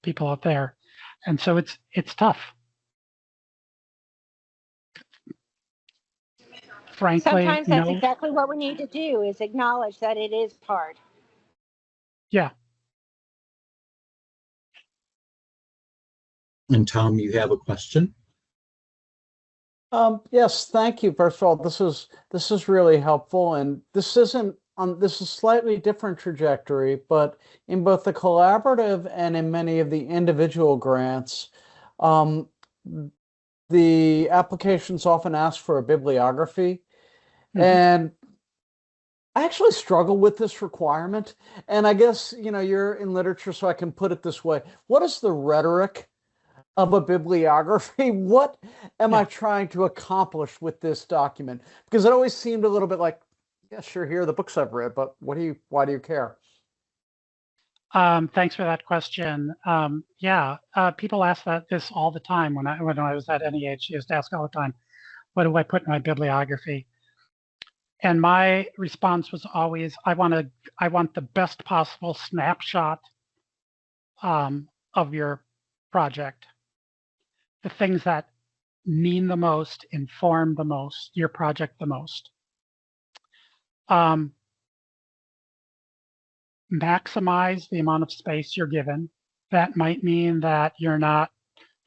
people out there. And so it's tough. Frankly, sometimes that's exactly what we need to do is acknowledge that it is hard. Yeah. And Tom, you have a question? Yes, thank you. First of all, this is really helpful, and this isn't this is slightly different trajectory, but in both the collaborative and in many of the individual grants, the applications often ask for a bibliography, and I actually struggle with this requirement. And I guess you're in literature, so I can put it this way: what is the rhetoric of a bibliography? What am I trying to accomplish with this document? Because it always seemed a little bit like, yeah, sure, here are the books I've read, but why do you care? Thanks for that question. People ask this all the time. When I was at NEH, they used to ask all the time, what do I put in my bibliography? And my response was always, I want the best possible snapshot of your project. The things that mean the most, inform the most, your project the most. Maximize the amount of space you're given. That might mean that you're not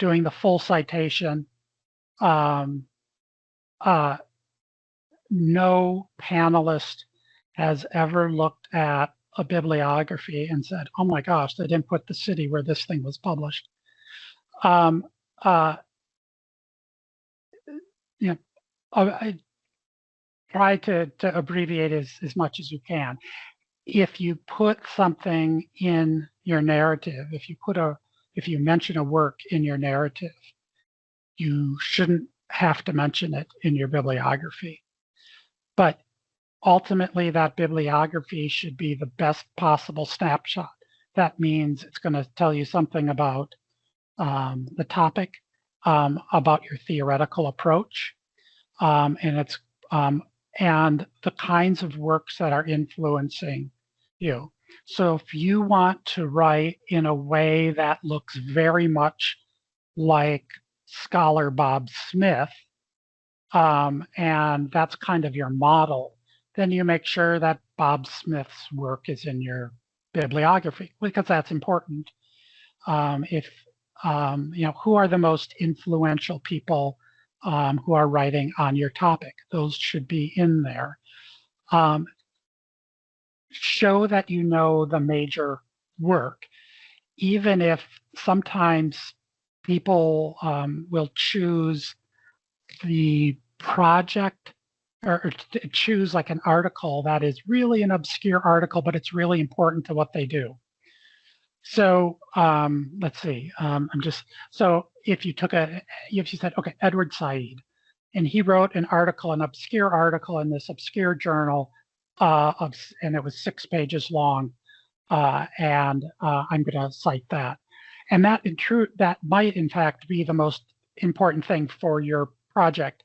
doing the full citation. No panelist has ever looked at a bibliography and said, oh my gosh, they didn't put the city where this thing was published. I try to abbreviate as much as you can. If you put something in your narrative, if you mention a work in your narrative, you shouldn't have to mention it in your bibliography. But ultimately, that bibliography should be the best possible snapshot. That means it's going to tell you something about the topic, about your theoretical approach, and the kinds of works that are influencing you. So if you want to write in a way that looks very much like scholar Bob Smith, and that's kind of your model, then you make sure that Bob Smith's work is in your bibliography, because that's important. If who are the most influential people who are writing on your topic? Those should be in there. Show that you know the major work, even if sometimes people will choose the project or choose like an article that is really an obscure article, but it's really important to what they do. So let's see. So if you said, okay, Edward Said, and he wrote an obscure article in this obscure journal, and it was 6 pages long, and I'm going to cite that. And that might in fact be the most important thing for your project.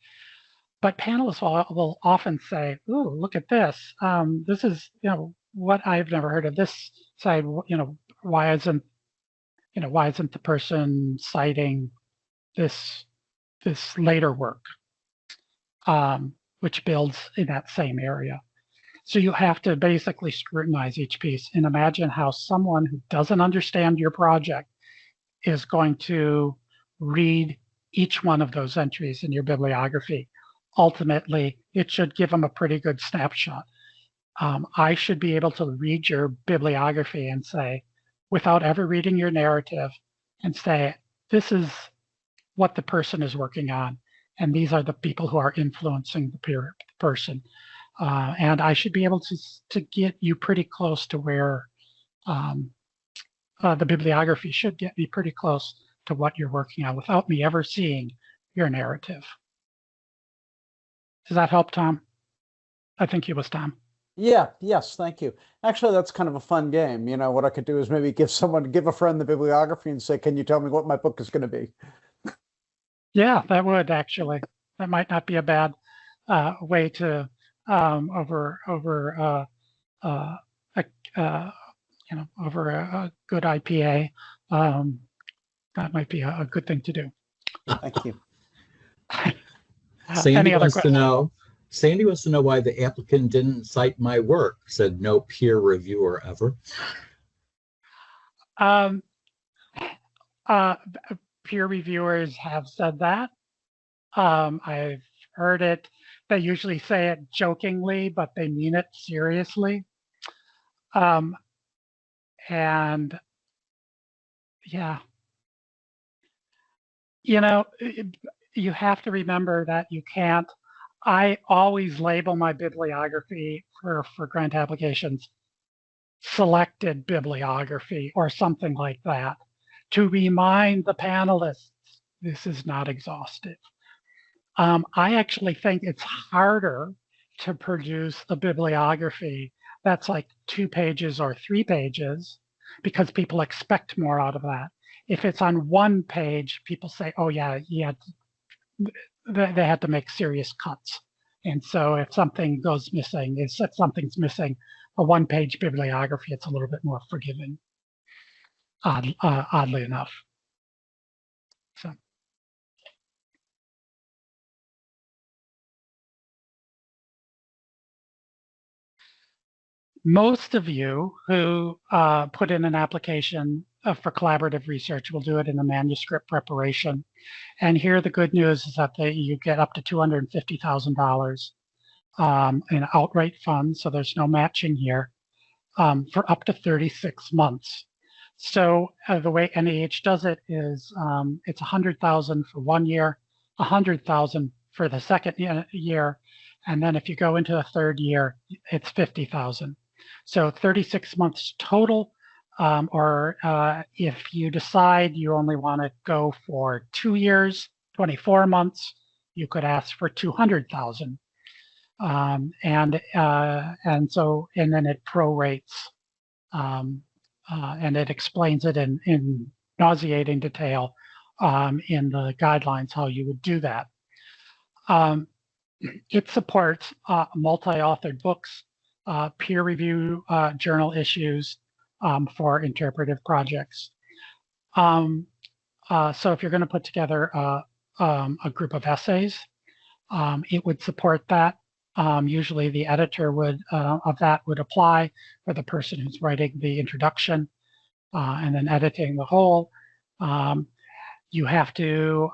But panelists will often say, "Ooh, look at this. This is what I've never heard of this side. Why isn't the person citing this later work, which builds in that same area?" So you have to basically scrutinize each piece and imagine how someone who doesn't understand your project is going to read each one of those entries in your bibliography. Ultimately, it should give them a pretty good snapshot. I should be able to read your bibliography and say, without ever reading your narrative, and say, this is what the person is working on, and these are the people who are influencing the person. And I should be able to get you pretty close to where the bibliography should get me pretty close to what you're working on without me ever seeing your narrative. Does that help, Tom? I think it was Tom. Yeah, yes, thank you. Actually, that's kind of a fun game. What I could do is maybe give a friend the bibliography and say, can you tell me what my book is going to be? Yeah, that would actually. That might not be a bad way to over a good IPA. That might be a good thing to do. Thank you. Sandy wants to know why the applicant didn't cite my work. Said no peer reviewer ever. Peer reviewers have said that. I've heard it. They usually say it jokingly, but they mean it seriously. And yeah, you have to remember that you can't. I always label my bibliography for grant applications selected bibliography or something like that to remind the panelists this is not exhaustive. I actually think it's harder to produce a bibliography that's like 2 pages or 3 pages because people expect more out of that. If it's on 1 page, people say, oh yeah, they had to make serious cuts. And so if something goes missing, if something's missing, a 1-page bibliography, it's a little bit more forgiving, oddly enough. So. Most of you who put in an application for collaborative research will do it in a manuscript preparation. And here the good news is that you get up to $250,000 in outright funds, so there's no matching here, for up to 36 months. So the way NEH does it is it's $100,000 for 1 year, $100,000 for the second year, and then if you go into the third year, it's $50,000. So 36 months total, or if you decide you only want to go for 2 years, 24 months, you could ask for $200,000. And then it prorates, and it explains it in nauseating detail in the guidelines how you would do that. It supports multi-authored books. peer review journal issues for interpretive projects. So if you're going to put together a group of essays, it would support that. Usually the editor of that would apply for the person who's writing the introduction and then editing the whole. You have to,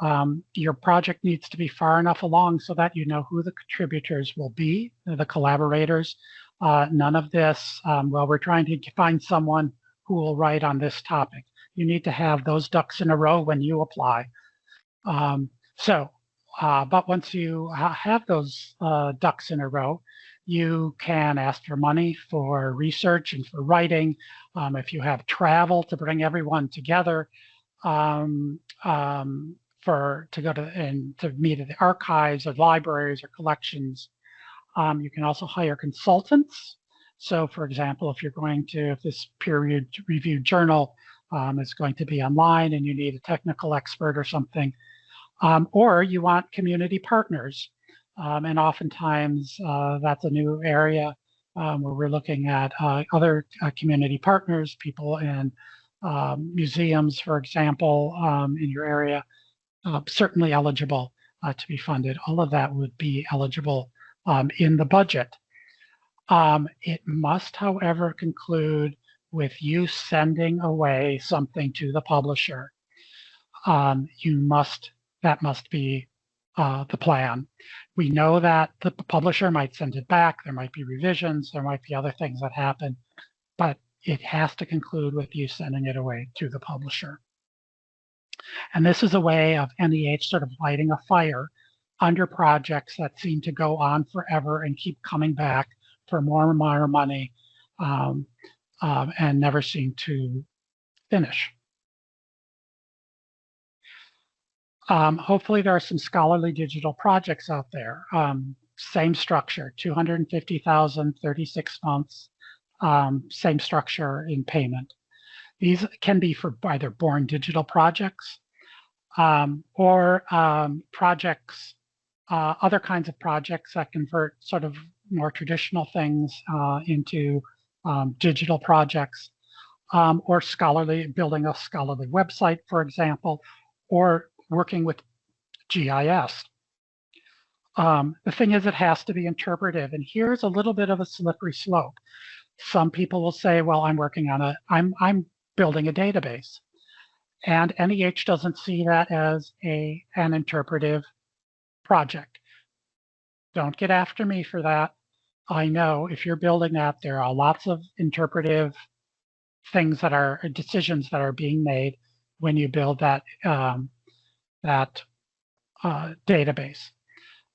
your project needs to be far enough along so that you know who the contributors will be, the collaborators. None of this, well, we're trying to find someone who will write on this topic. You need to have those ducks in a row when you apply. But once you have those ducks in a row, you can ask for money for research and for writing. If you have travel to bring everyone together, to go to and to meet at the archives or libraries or collections. You can also hire consultants. So for example, if this peer-reviewed journal is going to be online and you need a technical expert or something, or you want community partners. And oftentimes that's a new area where we're looking at other community partners, people in museums, for example, in your area, certainly eligible to be funded. All of that would be eligible in the budget. It must, however, conclude with you sending away something to the publisher. That must be the plan. We know that the publisher might send it back. There might be revisions. There might be other things that happen, but it has to conclude with you sending it away to the publisher. And this is a way of NEH sort of lighting a fire under projects that seem to go on forever and keep coming back for more and more money and never seem to finish. Hopefully there are some scholarly digital projects out there. Same structure, 250,000, 36 months, same structure in payment. These can be for either born digital projects or projects, other kinds of projects that convert sort of more traditional things into digital projects, or building a scholarly website, for example, or working with GIS. The thing is, it has to be interpretive, and here's a little bit of a slippery slope. Some people will say, well, I'm building a database. And NEH doesn't see that as an interpretive project. Don't get after me for that. I know if you're building that, there are lots of interpretive things decisions that are being made when you build that database.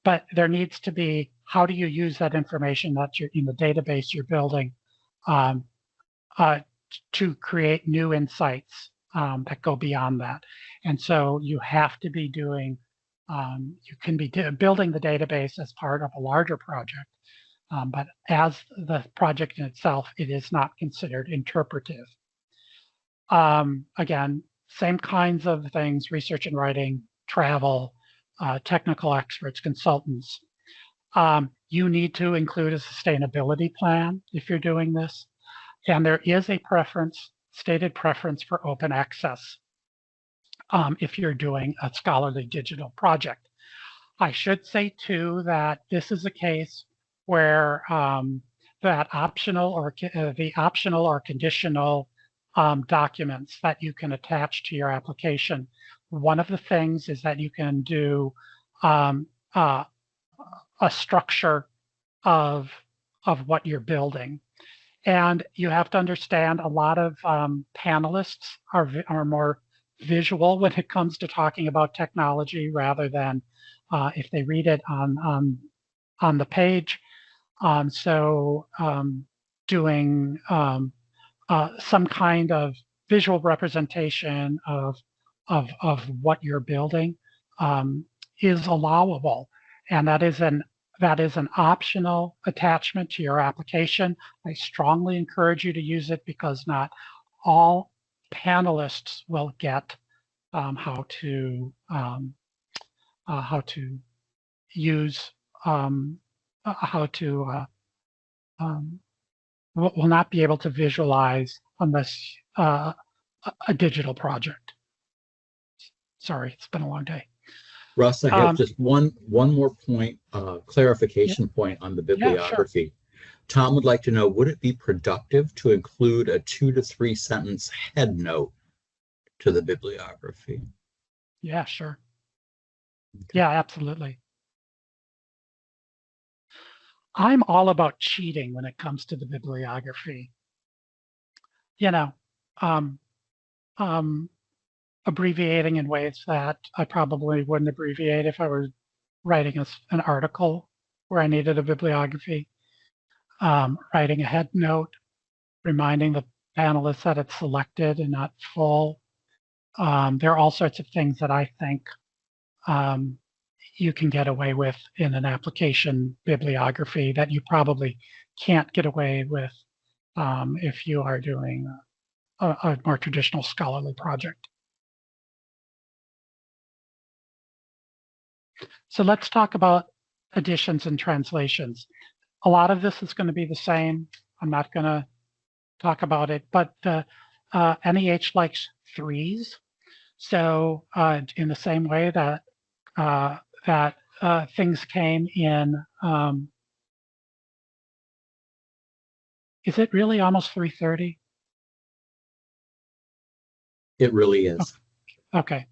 But there needs to be, how do you use that information that you're in the database you're building to create new insights that go beyond that. And so you have to be doing, you can be building the database as part of a larger project, but as the project in itself, it is not considered interpretive. Again, same kinds of things, research and writing, travel, technical experts, consultants. You need to include a sustainability plan if you're doing this. And there is a stated preference for open access if you're doing a scholarly digital project. I should say too that this is a case where the optional or conditional documents that you can attach to your application. One of the things is that you can do a structure of what you're building. And you have to understand a lot of panelists are more visual when it comes to talking about technology rather than if they read it on the page. Doing some kind of visual representation of what you're building is allowable, and that is an optional attachment to your application. I strongly encourage you to use it because not all panelists will get how to use how to will not be able to visualize unless a digital project. Sorry, it's been a long day. Russ, I have just one more point, clarification Yeah. point on the Yeah, sure. bibliography. Tom would like to know, would it be productive to include a 2 to 3 sentence head note to the bibliography? Yeah, sure. Okay. Yeah, absolutely. I'm all about cheating when it comes to the bibliography. You know, um, abbreviating in ways that I probably wouldn't abbreviate if I were writing an article where I needed a bibliography. Writing a head note, reminding the panelists that it's selected and not full. There are all sorts of things that I think you can get away with in an application bibliography that you probably can't get away with if you are doing a more traditional scholarly project. So let's talk about editions and translations. A lot of this is going to be the same. I'm not going to talk about it, but the NEH likes threes. So in the same way that things came in, is it really almost 3:30? It really is. Okay.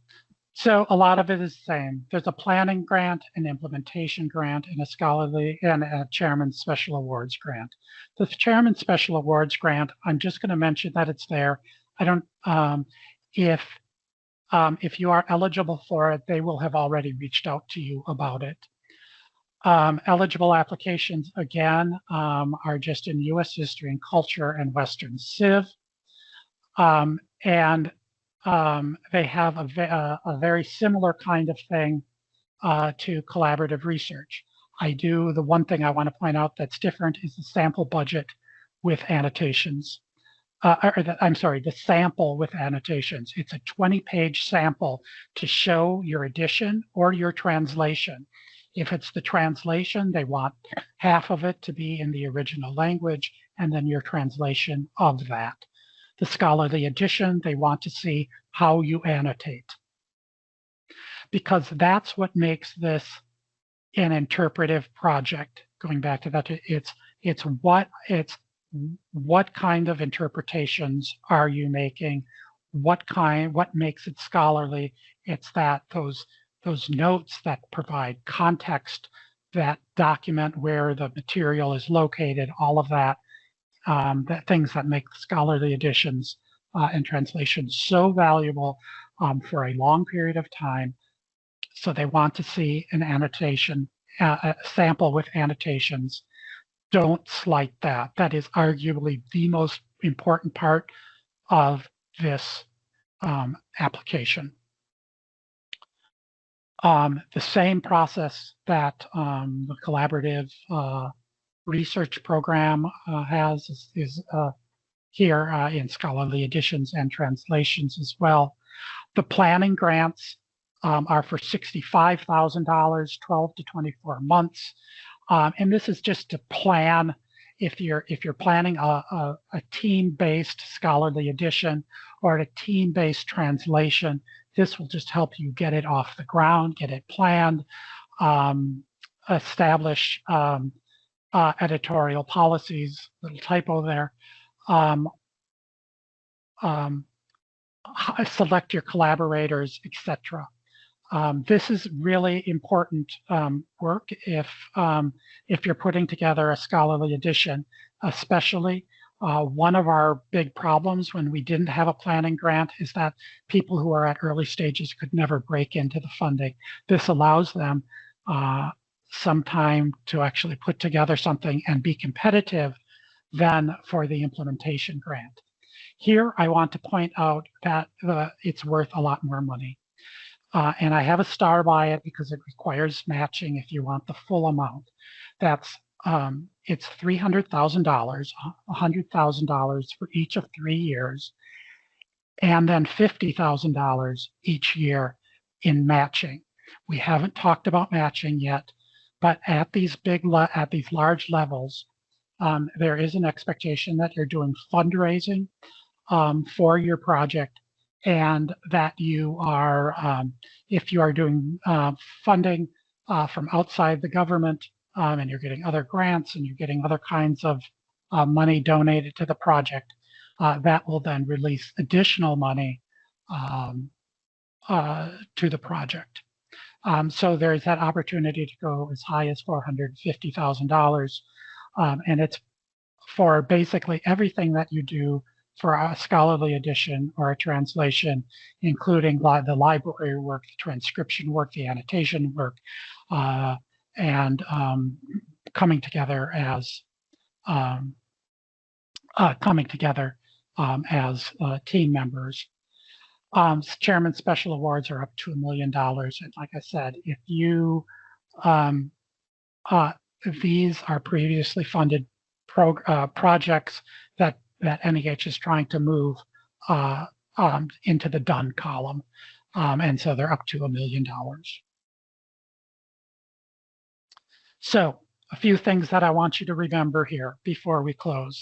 So a lot of it is the same. There's a planning grant, an implementation grant, and a scholarly and a chairman's special awards grant. The chairman's special awards grant, I'm just going to mention that it's there. I don't, if you are eligible for it, they will have already reached out to you about it. Eligible applications, again, are just in U.S. history and culture and Western Civ. They have a very similar kind of thing to collaborative research. The one thing I want to point out that's different is the sample budget with annotations. The sample with annotations. It's a 20-page sample to show your edition or your translation. If it's the translation, they want half of it to be in the original language and then your translation of that. The scholarly edition, they want to see how you annotate. Because that's what makes this an interpretive project. Going back to that, it's what kind of interpretations are you making? What makes it scholarly? It's that those notes that provide context, that document where the material is located, all of that, things that make scholarly editions and translations so valuable for a long period of time. So they want to see an annotation, a sample with annotations. Don't slight that. That is arguably the most important part of this application. The same process that the collaborative research program has is here in scholarly editions and translations as well. The planning grants are for $65,000, 12 to 24 months. And this is just to plan if you're planning a team-based scholarly edition or a team-based translation. This will just help you get it off the ground, get it planned, establish editorial policies, little typo there, select your collaborators, etc. This is really important work if you're putting together a scholarly edition, especially. One of our big problems when we didn't have a planning grant is that people who are at early stages could never break into the funding. This allows them some time to actually put together something and be competitive than for the implementation grant. Here, I want to point out that it's worth a lot more money. And I have a star by it because it requires matching if you want the full amount. It's $300,000, $100,000 for each of 3 years, and then $50,000 each year in matching. We haven't talked about matching yet, but at these large levels, there is an expectation that you're doing fundraising for your project, and that you are, if you are doing funding from outside the government, and you're getting other grants and you're getting other kinds of money donated to the project, that will then release additional money to the project. So there's that opportunity to go as high as $450,000, and it's for basically everything that you do for a scholarly edition or a translation, including the library work, the transcription work, the annotation work, and coming together as team members. Chairman's special awards are up to $1 million, and like I said, if you these are previously funded projects that NEH is trying to move into the done column, and so they're up to $1 million. So a few things that I want you to remember here before we close.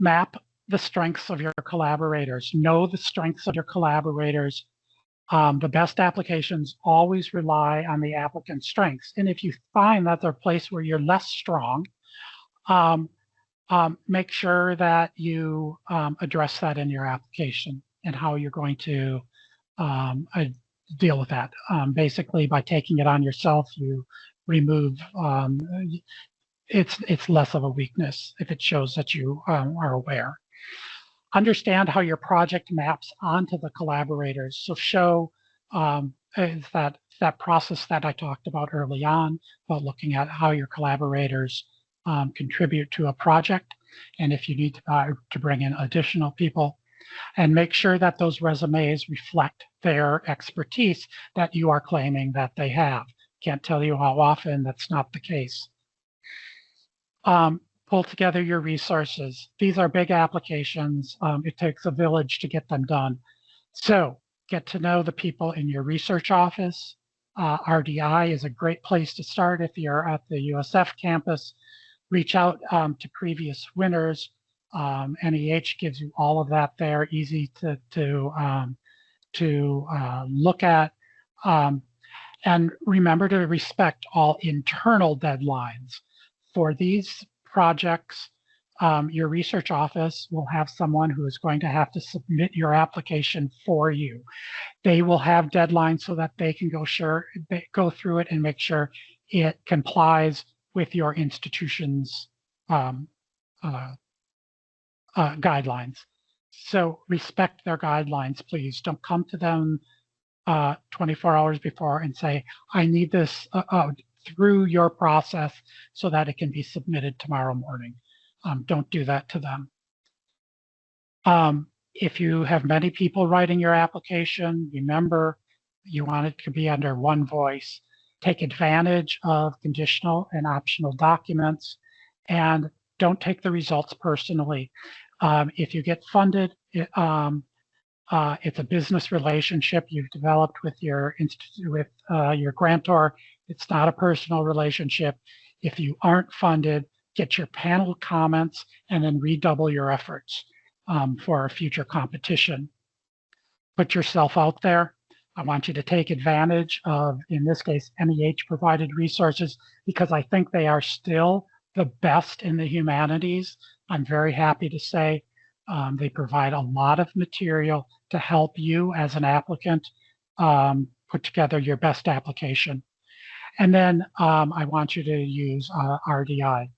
Map the strengths of your collaborators. Know the strengths of your collaborators. The best applications always rely on the applicant's strengths. And if you find that they're a place where you're less strong, make sure that you address that in your application and how you're going to deal with that. Basically, by taking it on yourself, you remove, it's less of a weakness if it shows that you are aware. Understand how your project maps onto the collaborators. So show that process that I talked about early on, about looking at how your collaborators contribute to a project, and if you need to bring in additional people, and make sure that those resumes reflect their expertise that you are claiming that they have. Can't tell you how often that's not the case. Pull together your resources. These are big applications. It takes a village to get them done. So get to know the people in your research office. RDI is a great place to start if you're at the USF campus. Reach out to previous winners. NEH gives you all of that there, easy to look at. And remember to respect all internal deadlines. For these projects, your research office will have someone who is going to have to submit your application for you. They will have deadlines so that they can go through it and make sure it complies with your institution's guidelines. So respect their guidelines, please. Don't come to them 24 hours before and say, I need this through your process so that it can be submitted tomorrow morning. Don't do that to them. If you have many people writing your application, remember you want it to be under one voice. Take advantage of conditional and optional documents, and don't take the results personally. If you get funded, it's a business relationship you've developed with your grantor. It's not a personal relationship. If you aren't funded, get your panel comments and then redouble your efforts for a future competition. Put yourself out there. I want you to take advantage of, in this case, NEH provided resources, because I think they are still the best in the humanities. I'm very happy to say they provide a lot of material to help you as an applicant put together your best application. And then I want you to use RDI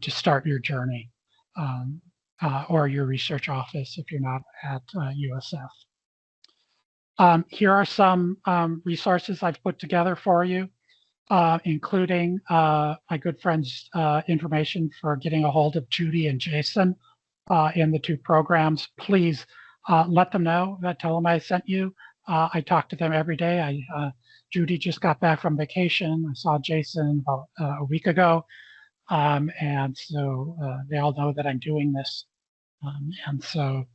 to start your journey, or your research office if you're not at USF. Here are some resources I've put together for you, including my good friend's information for getting a hold of Judy and Jason in the two programs. Please let them know, tell them I sent you. I talk to them every day. Judy just got back from vacation. I saw Jason about a week ago. And so they all know that I'm doing this. And so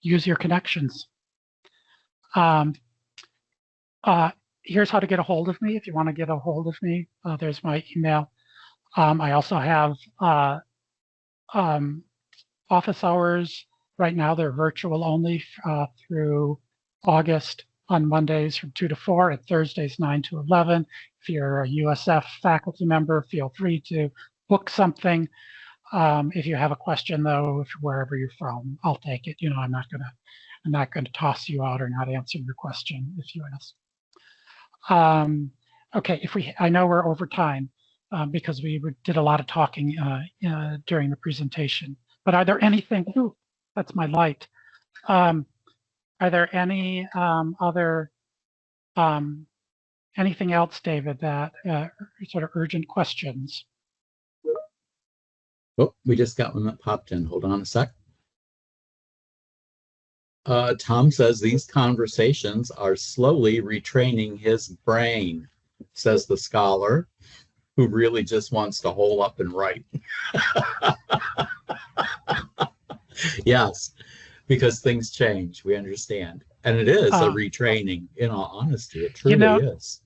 use your connections. Here's how to get a hold of me. If you want to get a hold of me, there's my email. I also have office hours. Right now, they're virtual only through August on Mondays from 2 to 4 and Thursdays 9 to 11. If you're a USF faculty member, feel free to book something. If you have a question, though, wherever you're from, I'll take it. You know, I'm not gonna toss you out or not answer your question if you ask. Okay, I know we're over time because we did a lot of talking during the presentation. But are there anything? Ooh, that's my light. Are there any other anything else, David, that sort of urgent questions? Oh, we just got one that popped in. Hold on a sec. Tom says these conversations are slowly retraining his brain, says the scholar, who really just wants to hole up and write. Yes, because things change. We understand. And it is a retraining, in all honesty. It truly is.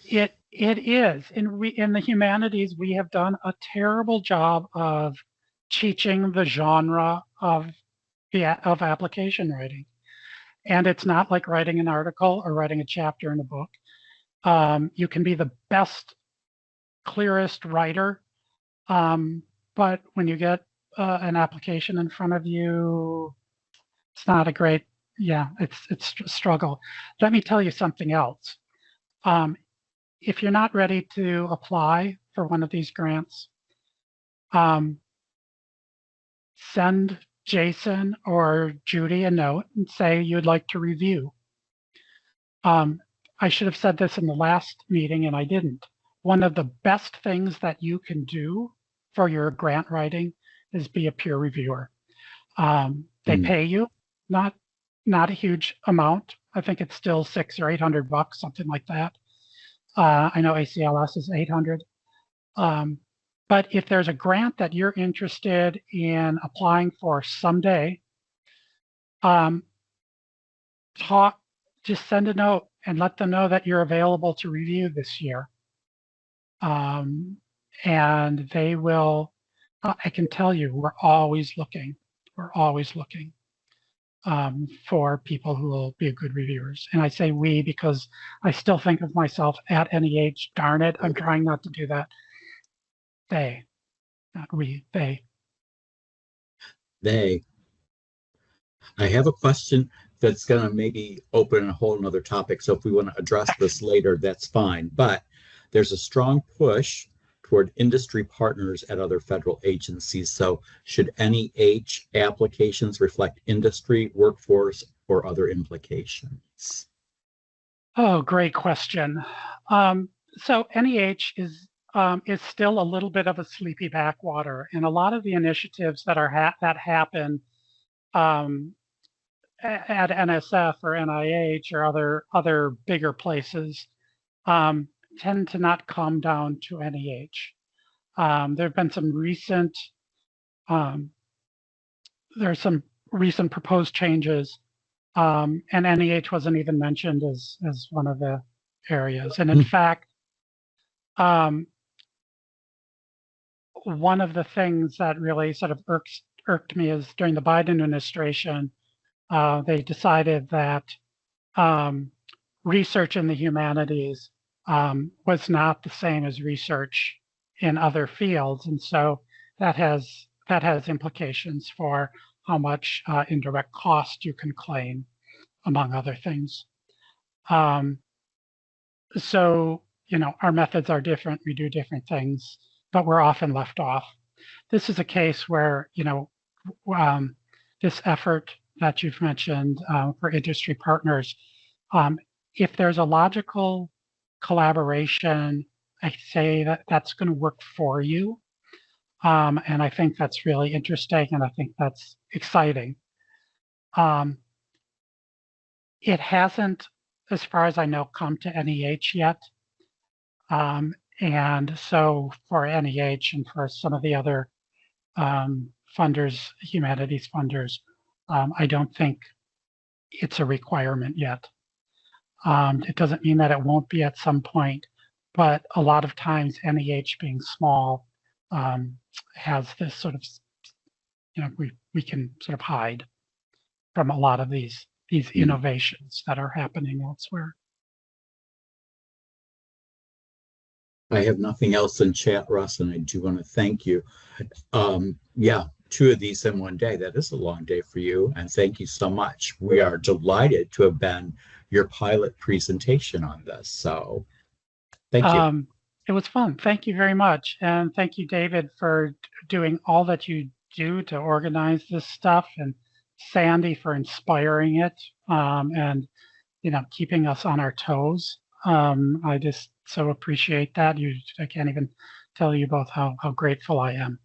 It is. In the humanities, we have done a terrible job of teaching the genre of application writing. And it's not like writing an article or writing a chapter in a book. You can be the best, clearest writer, but when you get an application in front of you, it's not a great, it's a struggle. Let me tell you something else. If you're not ready to apply for one of these grants, send Jason or Judy a note and say you'd like to review. I should have said this in the last meeting and I didn't. One of the best things that you can do for your grant writing is be a peer reviewer. They pay you, not a huge amount. I think it's still $600 or $800, something like that. I know ACLS is 800. But if there's a grant that you're interested in applying for someday, just send a note and let them know that you're available to review this year. And they will, I can tell you, we're always looking. We're always looking for people who will be good reviewers. And I say we because I still think of myself at any age. Darn it, I'm trying not to do that. They, not we, they. They. I have a question that's going to maybe open a whole nother topic. So if we want to address this later, that's fine. But there's a strong push toward industry partners at other federal agencies. So should NEH applications reflect industry, workforce, or other implications? Oh, great question. So NEH is still a little bit of a sleepy backwater, and a lot of the initiatives that are that happen at NSF or NIH or other bigger places tend to not come down to NEH. There have been some recent proposed changes, and NEH wasn't even mentioned as one of the areas. And in fact, one of the things that really sort of irked me is during the Biden administration, they decided that research in the humanities was not the same as research in other fields, and so that has implications for how much indirect cost you can claim, among other things. So our methods are different. We do different things, but we're often left off. This is a case where this effort that you've mentioned for industry partners, if there's a logical collaboration, I say that's going to work for you. And I think that's really interesting, and I think that's exciting. It hasn't, as far as I know, come to NEH yet. And so for NEH and for some of the other funders, humanities funders, I don't think it's a requirement yet. It doesn't mean that it won't be at some point, but a lot of times NEH being small, has this sort of, we can sort of hide from a lot of these innovations that are happening elsewhere. I have nothing else in chat, Russ, and I do want to thank you. Yeah, 2 of these in one day. That is a long day for you, and thank you so much. We are delighted to have been your pilot presentation on this. So thank you. It was fun. Thank you very much. And thank you, David, for doing all that you do to organize this stuff, and Sandy for inspiring it, and keeping us on our toes. I just so appreciate that. I can't even tell you both how grateful I am.